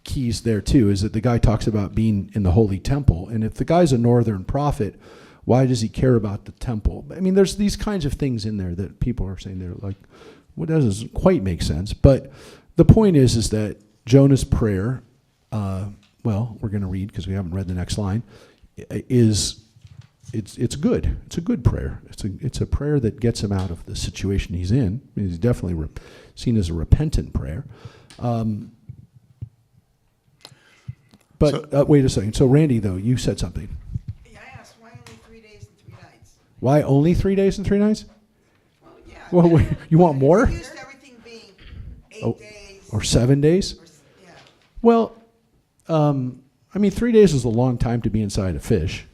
keys there, too, is that the guy talks about being in the holy temple. And if the guy's a northern prophet, why does he care about the temple? I mean, there's these kinds of things in there that people are saying they're like, what doesn't quite make sense. But the point is that Jonah's prayer, well, we're going to read because we haven't read the next line, it's good. It's a good prayer. It's a prayer that gets him out of the situation he's in. I mean, he's definitely seen as a repentant prayer. But wait a second. So Randy, though, you said something. Yeah, I asked why only 3 days and 3 nights? Why only 3 days and 3 nights? Well, yeah. Well, wait, you want more? We're used to everything being 8 days. Or 7 days? Yeah. Well, 3 days is a long time to be inside a fish.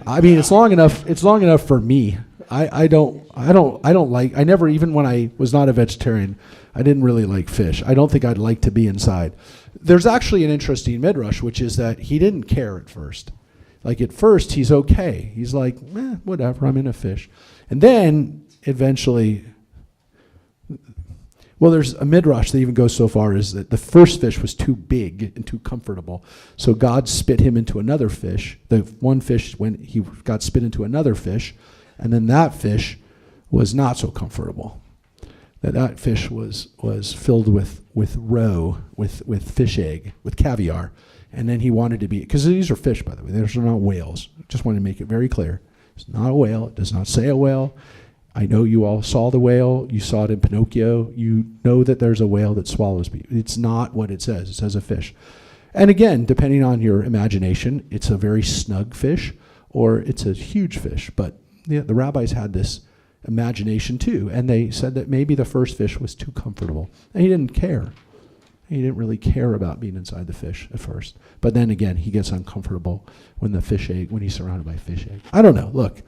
I mean, it's long enough for me. I don't like, I never, even when I was not a vegetarian, I didn't really like fish. I don't think I'd like to be inside. There's actually an interesting midrash, which is that he didn't care at first. Like at first, he's okay. He's like, whatever, I'm in a fish. And then eventually, well, there's a midrash that even goes so far as that the first fish was too big and too comfortable. So God spit him into another fish. The one fish, when he got spit into another fish, and then that fish was not so comfortable. That fish was filled with roe, with fish egg, with caviar. And then he wanted to be, because these are fish, by the way, these are not whales. Just want to make it very clear. It's not a whale. It does not say a whale. I know you all saw the whale. You saw it in Pinocchio. You know that there's a whale that swallows people. It's not what it says. It says a fish. And again, depending on your imagination, it's a very snug fish or it's a huge fish. But the rabbis had this imagination too, and they said that maybe the first fish was too comfortable. And he didn't care. He didn't really care about being inside the fish at first. But then again, he gets uncomfortable when when he's surrounded by fish egg. I don't know. Look,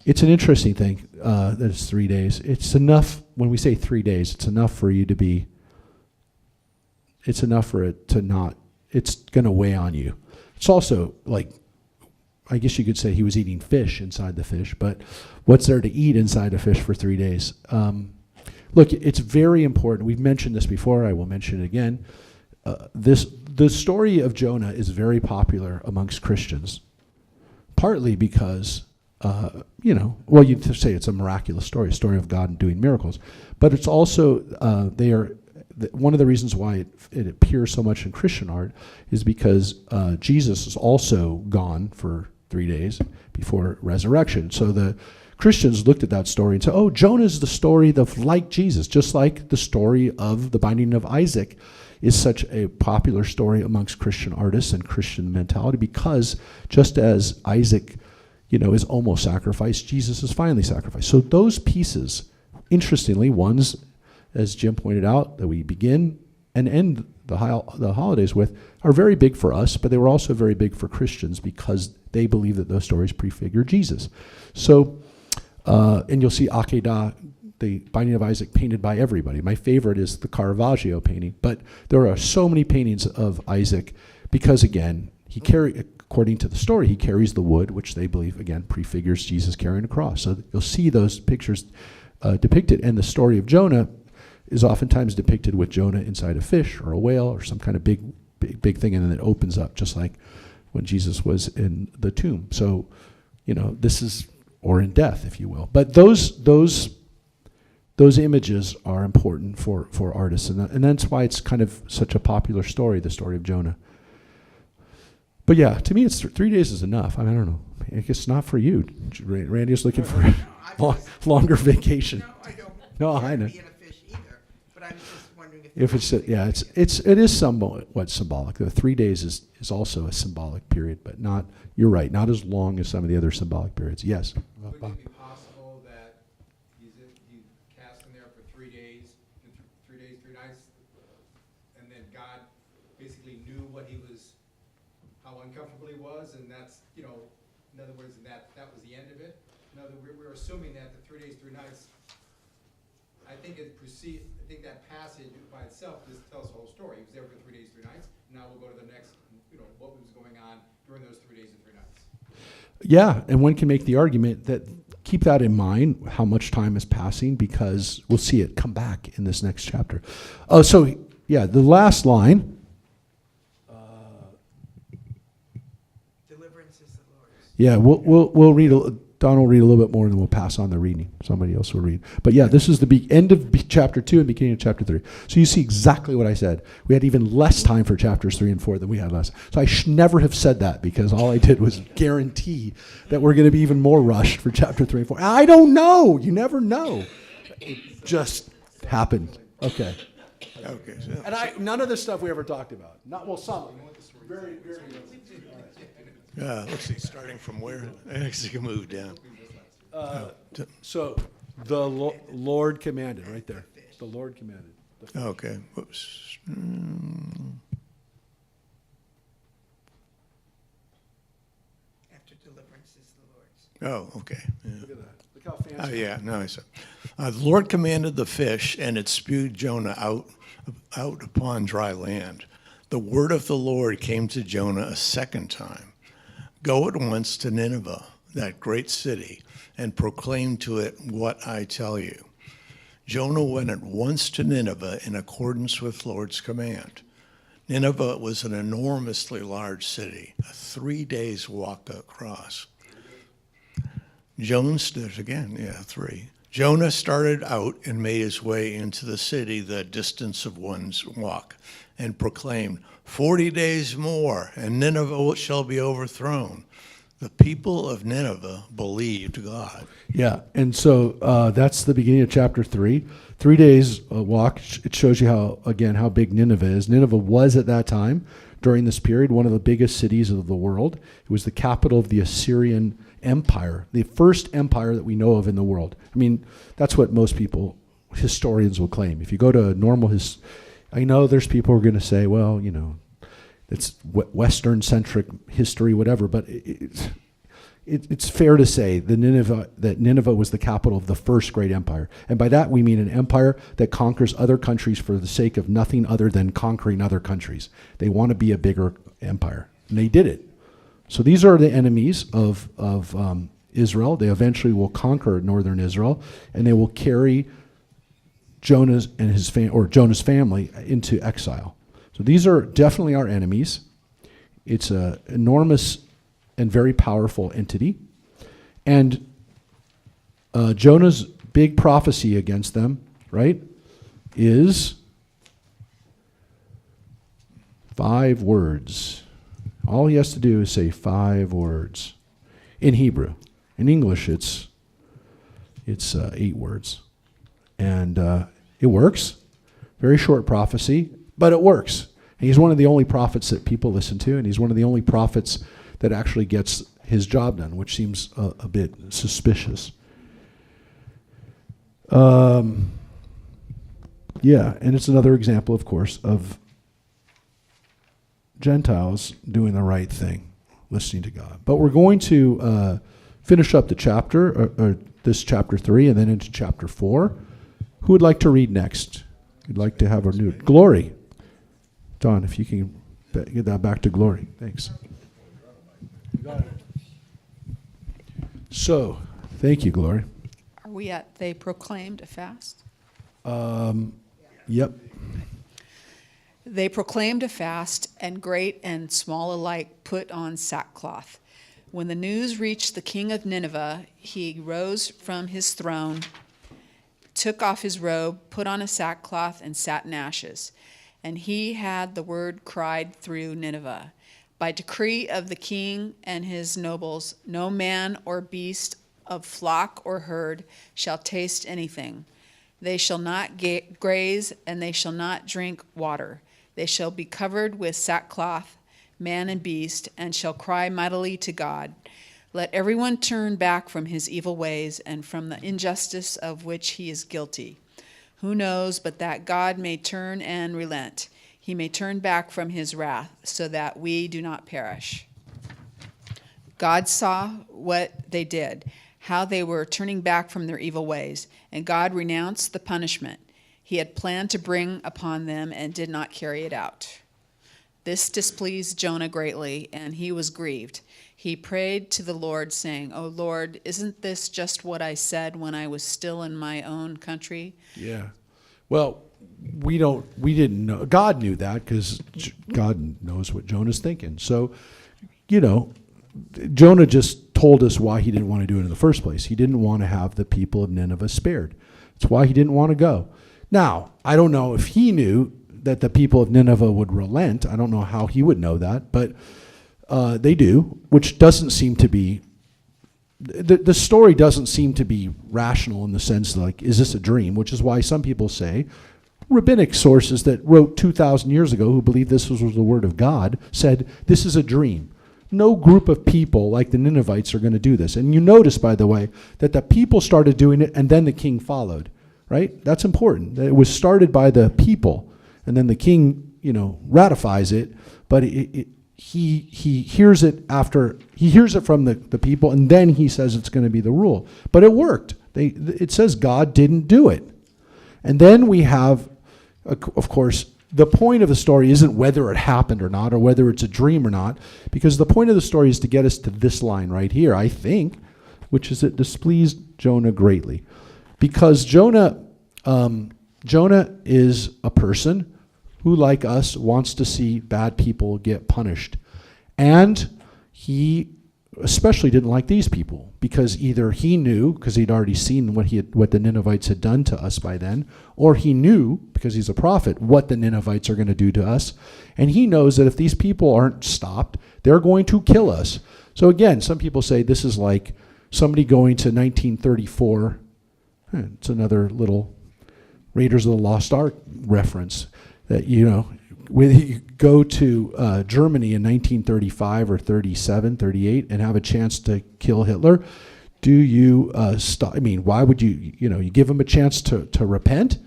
it's an interesting thing that it's 3 days. It's enough, when we say 3 days, it's enough for you to be, it's enough for it to not, it's going to weigh on you. It's also like, I guess you could say he was eating fish inside the fish, but what's there to eat inside a fish for 3 days? Look, it's very important. We've mentioned this before. I will mention it again. The story of Jonah is very popular amongst Christians, partly because, well, you'd say it's a miraculous story, a story of God doing miracles. But it's also, one of the reasons why it appears so much in Christian art is because Jesus is also gone for 3 days before resurrection. So the Christians looked at that story and said, oh, Jonah's the story of like Jesus, just like the story of the binding of Isaac is such a popular story amongst Christian artists and Christian mentality, because just as Isaac, is almost sacrificed, Jesus is finally sacrificed. So those pieces, interestingly, ones, as Jim pointed out, that we begin and end the holidays with, are very big for us, but they were also very big for Christians because they believe that those stories prefigure Jesus. So, and you'll see Akedah, the Binding of Isaac, painted by everybody. My favorite is the Caravaggio painting, but there are so many paintings of Isaac because, again, according to the story, he carries the wood, which they believe, again, prefigures Jesus carrying a cross. So you'll see those pictures depicted, and the story of Jonah is oftentimes depicted with Jonah inside a fish or a whale or some kind of big thing, and then it opens up, just like when Jesus was in the tomb. So, this is, or in death, if you will. But those images are important for artists, and that's why it's kind of such a popular story, the story of Jonah. But yeah, to me, it's 3 days is enough. I mean, I don't know. I guess not for you. Randy's looking for a longer vacation. No, I don't. No, care I to know. be in a fish either, but I'm just wondering If it's it is somewhat symbolic. The 3 days is also a symbolic period, but not. You're right. Not as long as some of the other symbolic periods. Yes. Would it be possible that he cast him there for 3 days, 3 days, 3 nights, and then God basically knew how uncomfortable he was, and that's, in other words, that was the end of it? In other words, we're assuming that the 3 days, 3 nights, I think that passage by itself just tells the whole story. He was there for 3 days, 3 nights. Now we'll go to the next, what was going on during those 3 days and 3 nights. Yeah, and one can make the argument that keep that in mind, how much time is passing, because we'll see it come back in this next chapter. The last line. deliverance is the Lord's. Yeah, we'll read. Don will read a little bit more, and then we'll pass on the reading. Somebody else will read. But yeah, this is the end of chapter 2 and beginning of chapter 3. So you see exactly what I said. We had even less time for chapters 3 and 4 than we had last. So I should never have said that, because all I did was guarantee that we're going to be even more rushed for chapter 3 and 4. I don't know. You never know. It just happened. Okay. Okay. And none of this stuff we ever talked about. Some. Very, very. Let's see, starting from where? I actually can move down. So the Lord commanded, right there. The Lord commanded. Okay. Whoops. After deliverance is the Lord's. Oh, okay. Yeah. Look at that. Look how fancy. Yeah, no, he said, the Lord commanded the fish, and it spewed Jonah out upon dry land. The word of the Lord came to Jonah a second time. Go at once to Nineveh, that great city, and proclaim to it what I tell you. Jonah went at once to Nineveh in accordance with the Lord's command. Nineveh was an enormously large city, a 3 days walk across. Jonah started out and made his way into the city the distance of one's walk, and proclaimed, 40 days more, and Nineveh shall be overthrown. The people of Nineveh believed God. Yeah, and so that's the beginning of chapter 3. 3 days walk. It shows you how big Nineveh is. Nineveh was at that time, during this period, one of the biggest cities of the world. It was the capital of the Assyrian Empire, the first empire that we know of in the world. I mean, that's what most people, historians, will claim. If you go to I know there's people who are going to say, well, it's Western-centric history, whatever, but it's fair to say that Nineveh was the capital of the first great empire. And by that we mean an empire that conquers other countries for the sake of nothing other than conquering other countries. They want to be a bigger empire, and they did it. So these are the enemies of Israel. They eventually will conquer northern Israel, and they will carry Jonah's family into exile. So these are definitely our enemies. It's an enormous and very powerful entity. And Jonah's big prophecy against them, right, is 5 words. All he has to do is say 5 words. In Hebrew. In English, it's 8 words. And it works. Very short prophecy. But it works. And he's one of the only prophets that people listen to, and he's one of the only prophets that actually gets his job done, which seems a bit suspicious. Yeah, and it's another example, of course, of Gentiles doing the right thing, listening to God. But we're going to finish up the chapter, or this chapter 3, and then into chapter 4. Who would like to read next? We'd like to have our new Glory. Don, if you can get that back to Glory. Thanks. So, thank you, Glory. Are we at they proclaimed a fast? Yep. They proclaimed a fast, and great and small alike put on sackcloth. When the news reached the king of Nineveh, he rose from his throne, took off his robe, put on a sackcloth, and sat in ashes. And he had the word cried through Nineveh. By decree of the king and his nobles, no man or beast of flock or herd shall taste anything. They shall not graze, and they shall not drink water. They shall be covered with sackcloth, man and beast, and shall cry mightily to God. Let everyone turn back from his evil ways and from the injustice of which he is guilty. Who knows but that God may turn and relent? He may turn back from his wrath, so that we do not perish. God saw what they did, how they were turning back from their evil ways, and God renounced the punishment he had planned to bring upon them and did not carry it out. This displeased Jonah greatly, and he was grieved. He prayed to the Lord, saying, "O Lord, isn't this just what I said when I was still in my own country?" Yeah. Well, we didn't know. God knew that because God knows what Jonah's thinking. So, Jonah just told us why he didn't want to do it in the first place. He didn't want to have the people of Nineveh spared. That's why he didn't want to go. Now, I don't know if he knew that the people of Nineveh would relent. I don't know how he would know that, but they do, which doesn't seem to be, the story doesn't seem to be rational in the sense like, is this a dream? Which is why some people say, rabbinic sources that wrote 2,000 years ago who believed this was the word of God said, this is a dream. No group of people like the Ninevites are going to do this. And you notice, by the way, that the people started doing it and then the king followed, right? That's important. It was started by the people and then the king, ratifies it, but he hears it from the people, and then he says it's going to be the rule. But it worked. It says God didn't do it. And then we have, of course, the point of the story isn't whether it happened or not, or whether it's a dream or not, because the point of the story is to get us to this line right here, I think, which is it displeased Jonah greatly. Because Jonah is a person who, like us, wants to see bad people get punished. And he especially didn't like these people, because either he knew, because he'd already seen what the Ninevites had done to us by then, or he knew, because he's a prophet, what the Ninevites are going to do to us. And he knows that if these people aren't stopped, they're going to kill us. So again, some people say this is like somebody going to 1934. It's another little Raiders of the Lost Ark reference. That, when you go to Germany in 1935 or 37, 38, and have a chance to kill Hitler, do you stop? I mean, why would you give them a chance to repent?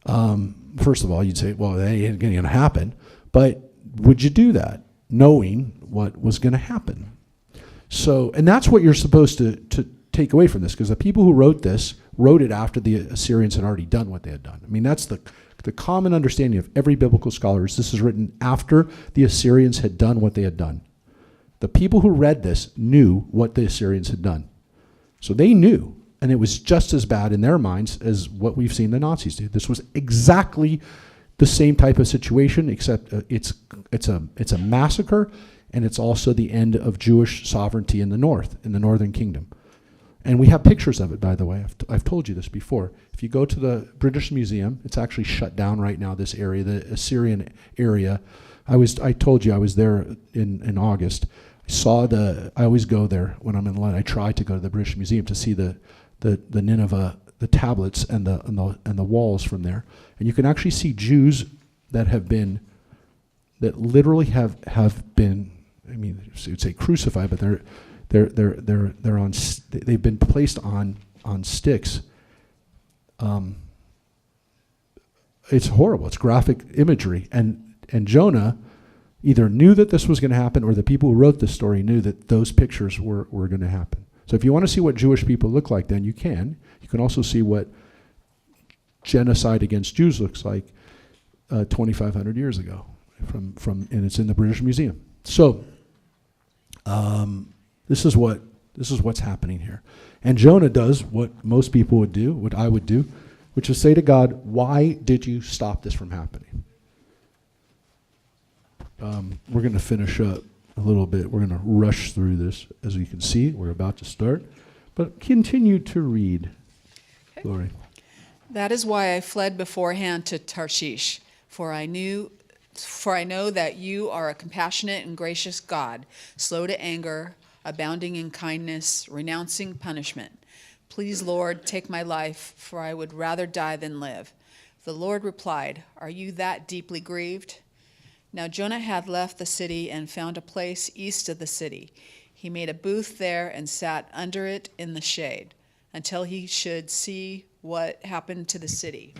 First of all, you'd say, well, that ain't going to happen. But would you do that, knowing what was going to happen? So, and that's what you're supposed to take away from this, because the people who wrote this wrote it after the Assyrians had already done what they had done. I mean, that's the common understanding of every biblical scholar is this is written after the Assyrians had done what they had done. The people who read this knew what the Assyrians had done. So they knew, and it was just as bad in their minds as what we've seen the Nazis do. This was exactly the same type of situation, except it's a massacre, and it's also the end of Jewish sovereignty in the north, in the northern kingdom. And we have pictures of it, by the way. I've told you this before. If you go to the British Museum, it's actually shut down right now, this area, the Assyrian area. I told you I was there in August. I always go there when I'm in London. I try to go to the British Museum to see the Nineveh, the tablets and the walls from there. And you can actually see Jews that literally have been, I mean, you'd say crucified, but they've been placed on sticks. It's horrible. It's graphic imagery. And Jonah either knew that this was going to happen, or the people who wrote this story knew that those pictures were going to happen. So if you want to see what Jewish people look like, then you can. You can also see what genocide against Jews looks like 2,500 years ago, and it's in the British Museum. So this is what's happening here. And Jonah does what most people would do, what I would do, which is say to God, why did you stop this from happening? We're going to finish up a little bit. We're going to rush through this. As you can see, we're about to start. But continue to read, Lori. That is why I fled beforehand to Tarshish, for I know that you are a compassionate and gracious God, slow to anger, abounding in kindness, renouncing punishment. Please, Lord, take my life, for I would rather die than live. The Lord replied, are you that deeply grieved? Now Jonah had left the city and found a place east of the city. He made a booth there and sat under it in the shade until he should see what happened to the city.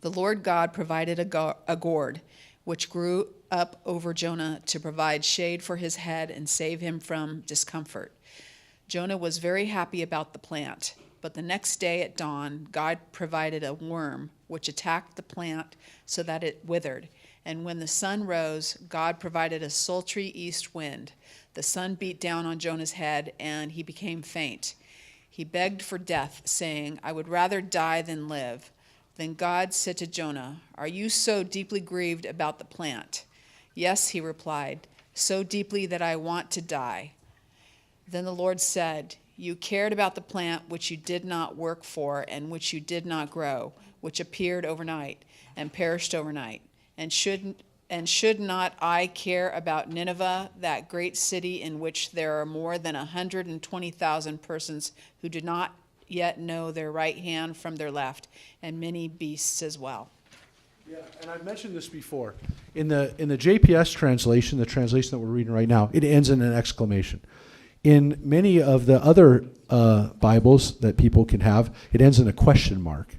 The Lord God provided a gourd, which grew up over Jonah to provide shade for his head and save him from discomfort. Jonah was very happy about the plant, but the next day at dawn, God provided a worm which attacked the plant so that it withered. And when the sun rose, God provided a sultry east wind. The sun beat down on Jonah's head, and he became faint. He begged for death, saying, I would rather die than live. Then God said to Jonah, are you so deeply grieved about the plant? Yes, he replied, so deeply that I want to die. Then the Lord said, you cared about the plant which you did not work for and which you did not grow, which appeared overnight and perished overnight. And should not I care about Nineveh, that great city in which there are more than 120,000 persons who do not yet know their right hand from their left, and many beasts as well? Yeah, and I mentioned this before. In the JPS translation, the translation that we're reading right now, it ends in an exclamation. In many of the other Bibles that people can have, it ends in a question mark.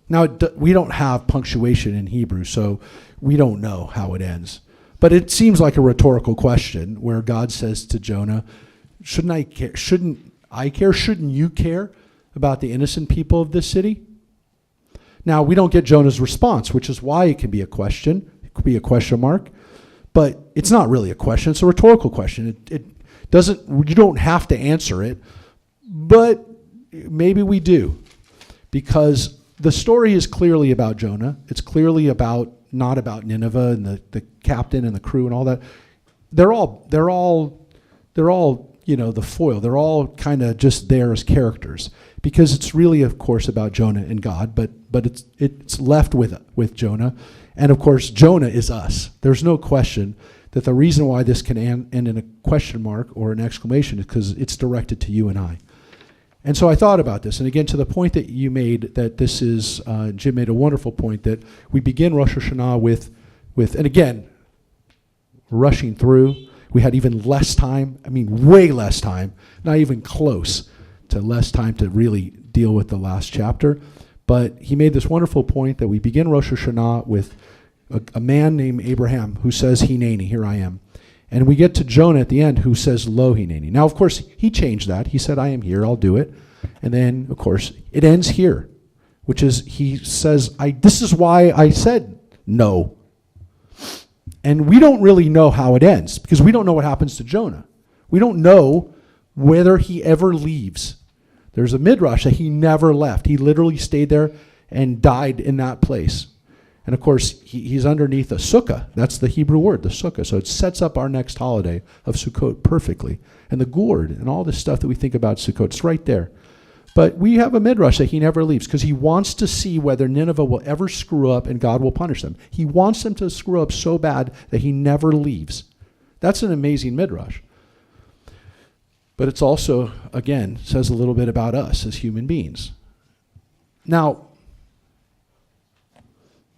Now, we don't have punctuation in Hebrew, so we don't know how it ends. But it seems like a rhetorical question where God says to Jonah, shouldn't I care? Shouldn't I care? Shouldn't you care about the innocent people of this city? Now, we don't get Jonah's response, which is why it can be a question. It could be a question mark. But it's not really a question. It's a rhetorical question. It doesn't, you don't have to answer it, but maybe we do. Because the story is clearly about Jonah. It's clearly not about Nineveh and the captain and the crew and all that. They're all the foil. They're all kind of just there as characters, because it's really, of course, about Jonah and God, but it's left with Jonah. And of course, Jonah is us. There's no question that the reason why this can end in a question mark or an exclamation is because it's directed to you and I. And so I thought about this, and again, to the point that you made, that this is, Jim made a wonderful point, that we begin Rosh Hashanah with, and again, rushing through. We had even less time, way less time, not even close to less time to really deal with the last chapter. But he made this wonderful point that we begin Rosh Hashanah with a man named Abraham who says, Hineni, here I am. And we get to Jonah at the end who says, Lo Hineni. Now, of course, he changed that. He said, I am here, I'll do it. And then, of course, it ends here, which is he says, this is why I said no. And we don't really know how it ends, because we don't know what happens to Jonah. We don't know whether he ever leaves. There's a midrash that he never left. He literally stayed there and died in that place. And of course, he's underneath a sukkah. That's the Hebrew word, the sukkah. So it sets up our next holiday of Sukkot perfectly. And the gourd and all this stuff that we think about Sukkot, it's right there. But we have a midrash that he never leaves, because he wants to see whether Nineveh will ever screw up and God will punish them. He wants them to screw up so bad that he never leaves. That's an amazing midrash. But it's also, again, says a little bit about us as human beings. Now,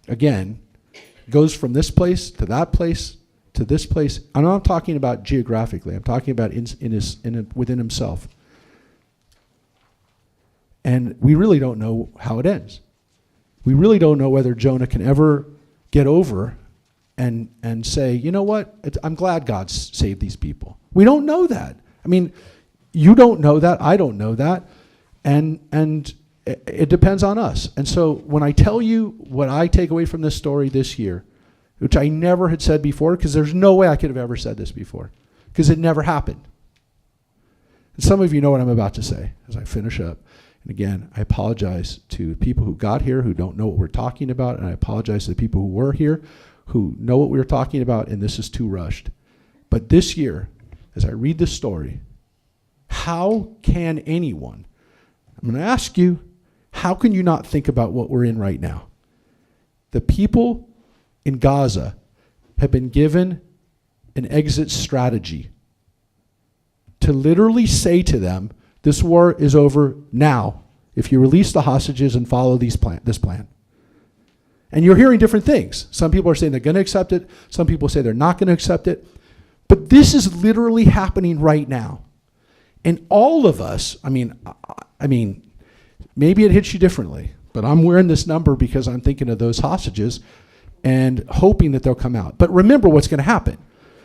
again, goes from this place to that place to this place. I'm not talking about geographically. I'm talking about within himself. And we really don't know how it ends. We really don't know whether Jonah can ever get over and say, you know what, I'm glad God saved these people. We don't know that. You don't know that, I don't know that, and it depends on us. And so when I tell you what I take away from this story this year, which I never had said before, because there's no way I could have ever said this before, because it never happened. And some of you know what I'm about to say as I finish up. And again, I apologize to people who got here who don't know what we're talking about, and I apologize to the people who were here who know what we were talking about, and this is too rushed. But this year, as I read this story, how can anyone, I'm going to ask you, how can you not think about what we're in right now? The people in Gaza have been given an exit strategy to literally say to them, this war is over now if you release the hostages and follow this plan. And you're hearing different things. Some people are saying they're going to accept it. Some people say they're not going to accept it. But this is literally happening right now. And all of us, maybe it hits you differently, but I'm wearing this number because I'm thinking of those hostages and hoping that they'll come out. But remember what's going to happen.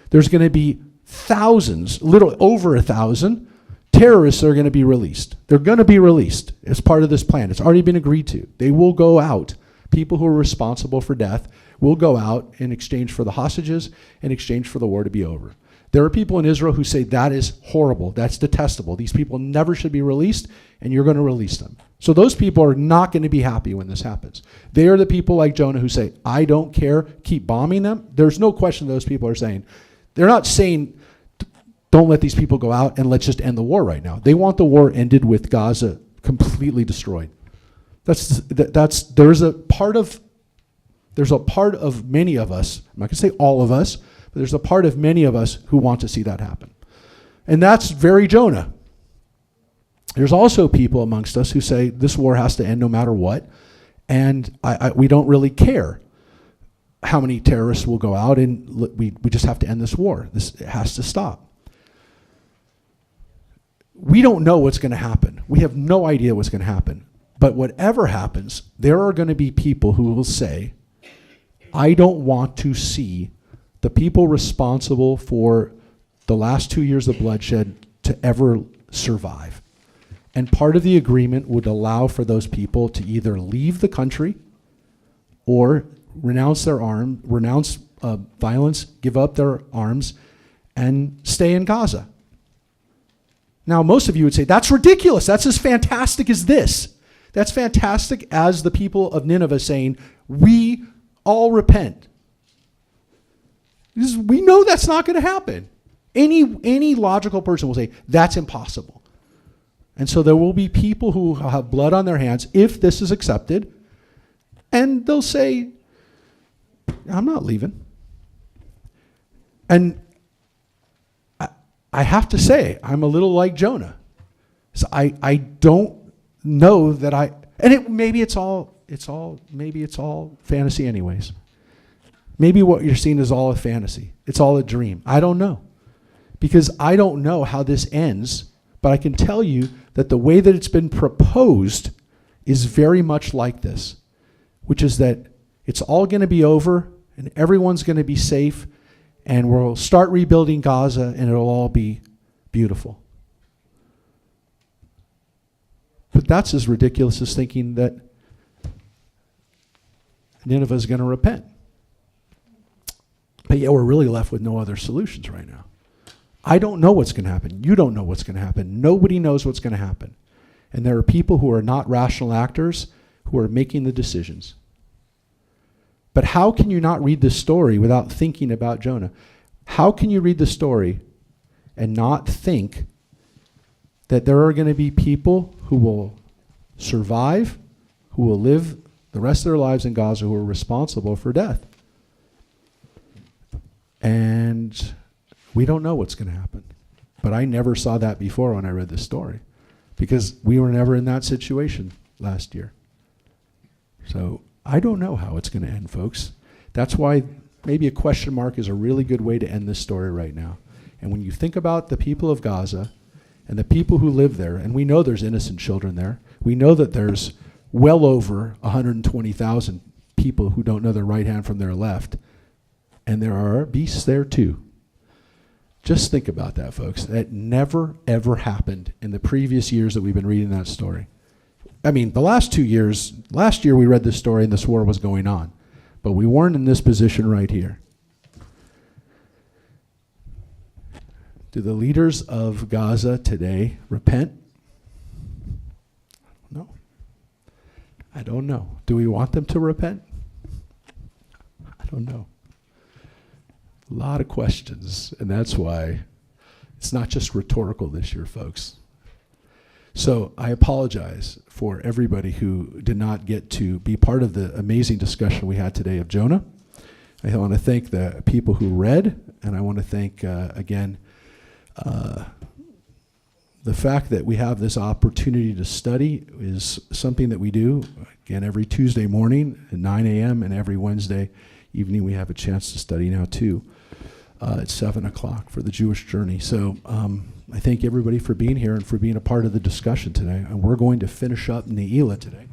There's going to be thousands, little over 1,000 terrorists that are going to be released. They're going to be released as part of this plan. It's already been agreed to. They will go out. People who are responsible for death will go out in exchange for the hostages, in exchange for the war to be over. There are people in Israel who say that is horrible, that's detestable. These people never should be released, and you're going to release them. So those people are not going to be happy when this happens. They are the people like Jonah who say, I don't care, keep bombing them. There's no question those people are saying. They're not saying, don't let these people go out and let's just end the war right now. They want the war ended with Gaza completely destroyed. There's a part of many of us, I'm not going to say all of us, but there's a part of many of us who want to see that happen. And that's very Jonah. There's also people amongst us who say this war has to end no matter what, and we don't really care how many terrorists will go out, and we just have to end this war. This has to stop. We don't know what's going to happen. We have no idea what's going to happen. But whatever happens, there are going to be people who will say, I don't want to see the people responsible for the last 2 years of bloodshed to ever survive. And part of the agreement would allow for those people to either leave the country or renounce violence, give up their arms, and stay in Gaza. Now, most of you would say, that's ridiculous. That's as fantastic as this. That's fantastic as the people of Nineveh saying, we all repent. We know that's not going to happen. Any logical person will say, that's impossible. And so there will be people who have blood on their hands if this is accepted, and they'll say, I'm not leaving. And I have to say, I'm a little like Jonah. So I don't know that maybe it's all fantasy anyways. Maybe what you're seeing is all a fantasy. It's all a dream. I don't know. Because I don't know how this ends, but I can tell you that the way that it's been proposed is very much like this, which is that it's all going to be over and everyone's going to be safe and we'll start rebuilding Gaza and it'll all be beautiful. But that's as ridiculous as thinking that Nineveh is going to repent. But yet we're really left with no other solutions right now. I don't know what's going to happen. You don't know what's going to happen. Nobody knows what's going to happen. And there are people who are not rational actors who are making the decisions. But how can you not read this story without thinking about Jonah? How can you read the story and not think that there are going to be people who will survive, who will live the rest of their lives in Gaza, who are responsible for death? And we don't know what's going to happen. But I never saw that before when I read this story, because we were never in that situation last year. So I don't know how it's going to end, folks. That's why maybe a question mark is a really good way to end this story right now. And when you think about the people of Gaza and the people who live there, and we know there's innocent children there, we know that there's well over 120,000 people who don't know their right hand from their left, and there are beasts there too. Just think about that, folks. That never, ever happened in the previous years that we've been reading that story. I mean, the last 2 years, last year we read this story and this war was going on, but we weren't in this position right here. Do the leaders of Gaza today repent? No. I don't know. Do we want them to repent? I don't know. A lot of questions, and that's why it's not just rhetorical this year, folks. So I apologize for everybody who did not get to be part of the amazing discussion we had today of Jonah. I want to thank the people who read, and I want to thank, again, the fact that we have this opportunity to study is something that we do, again, every Tuesday morning at 9 a.m. and every Wednesday evening we have a chance to study now too. At 7 o'clock for the Jewish Journey. So I thank everybody for being here and for being a part of the discussion today. And we're going to finish up Ne'ilah today.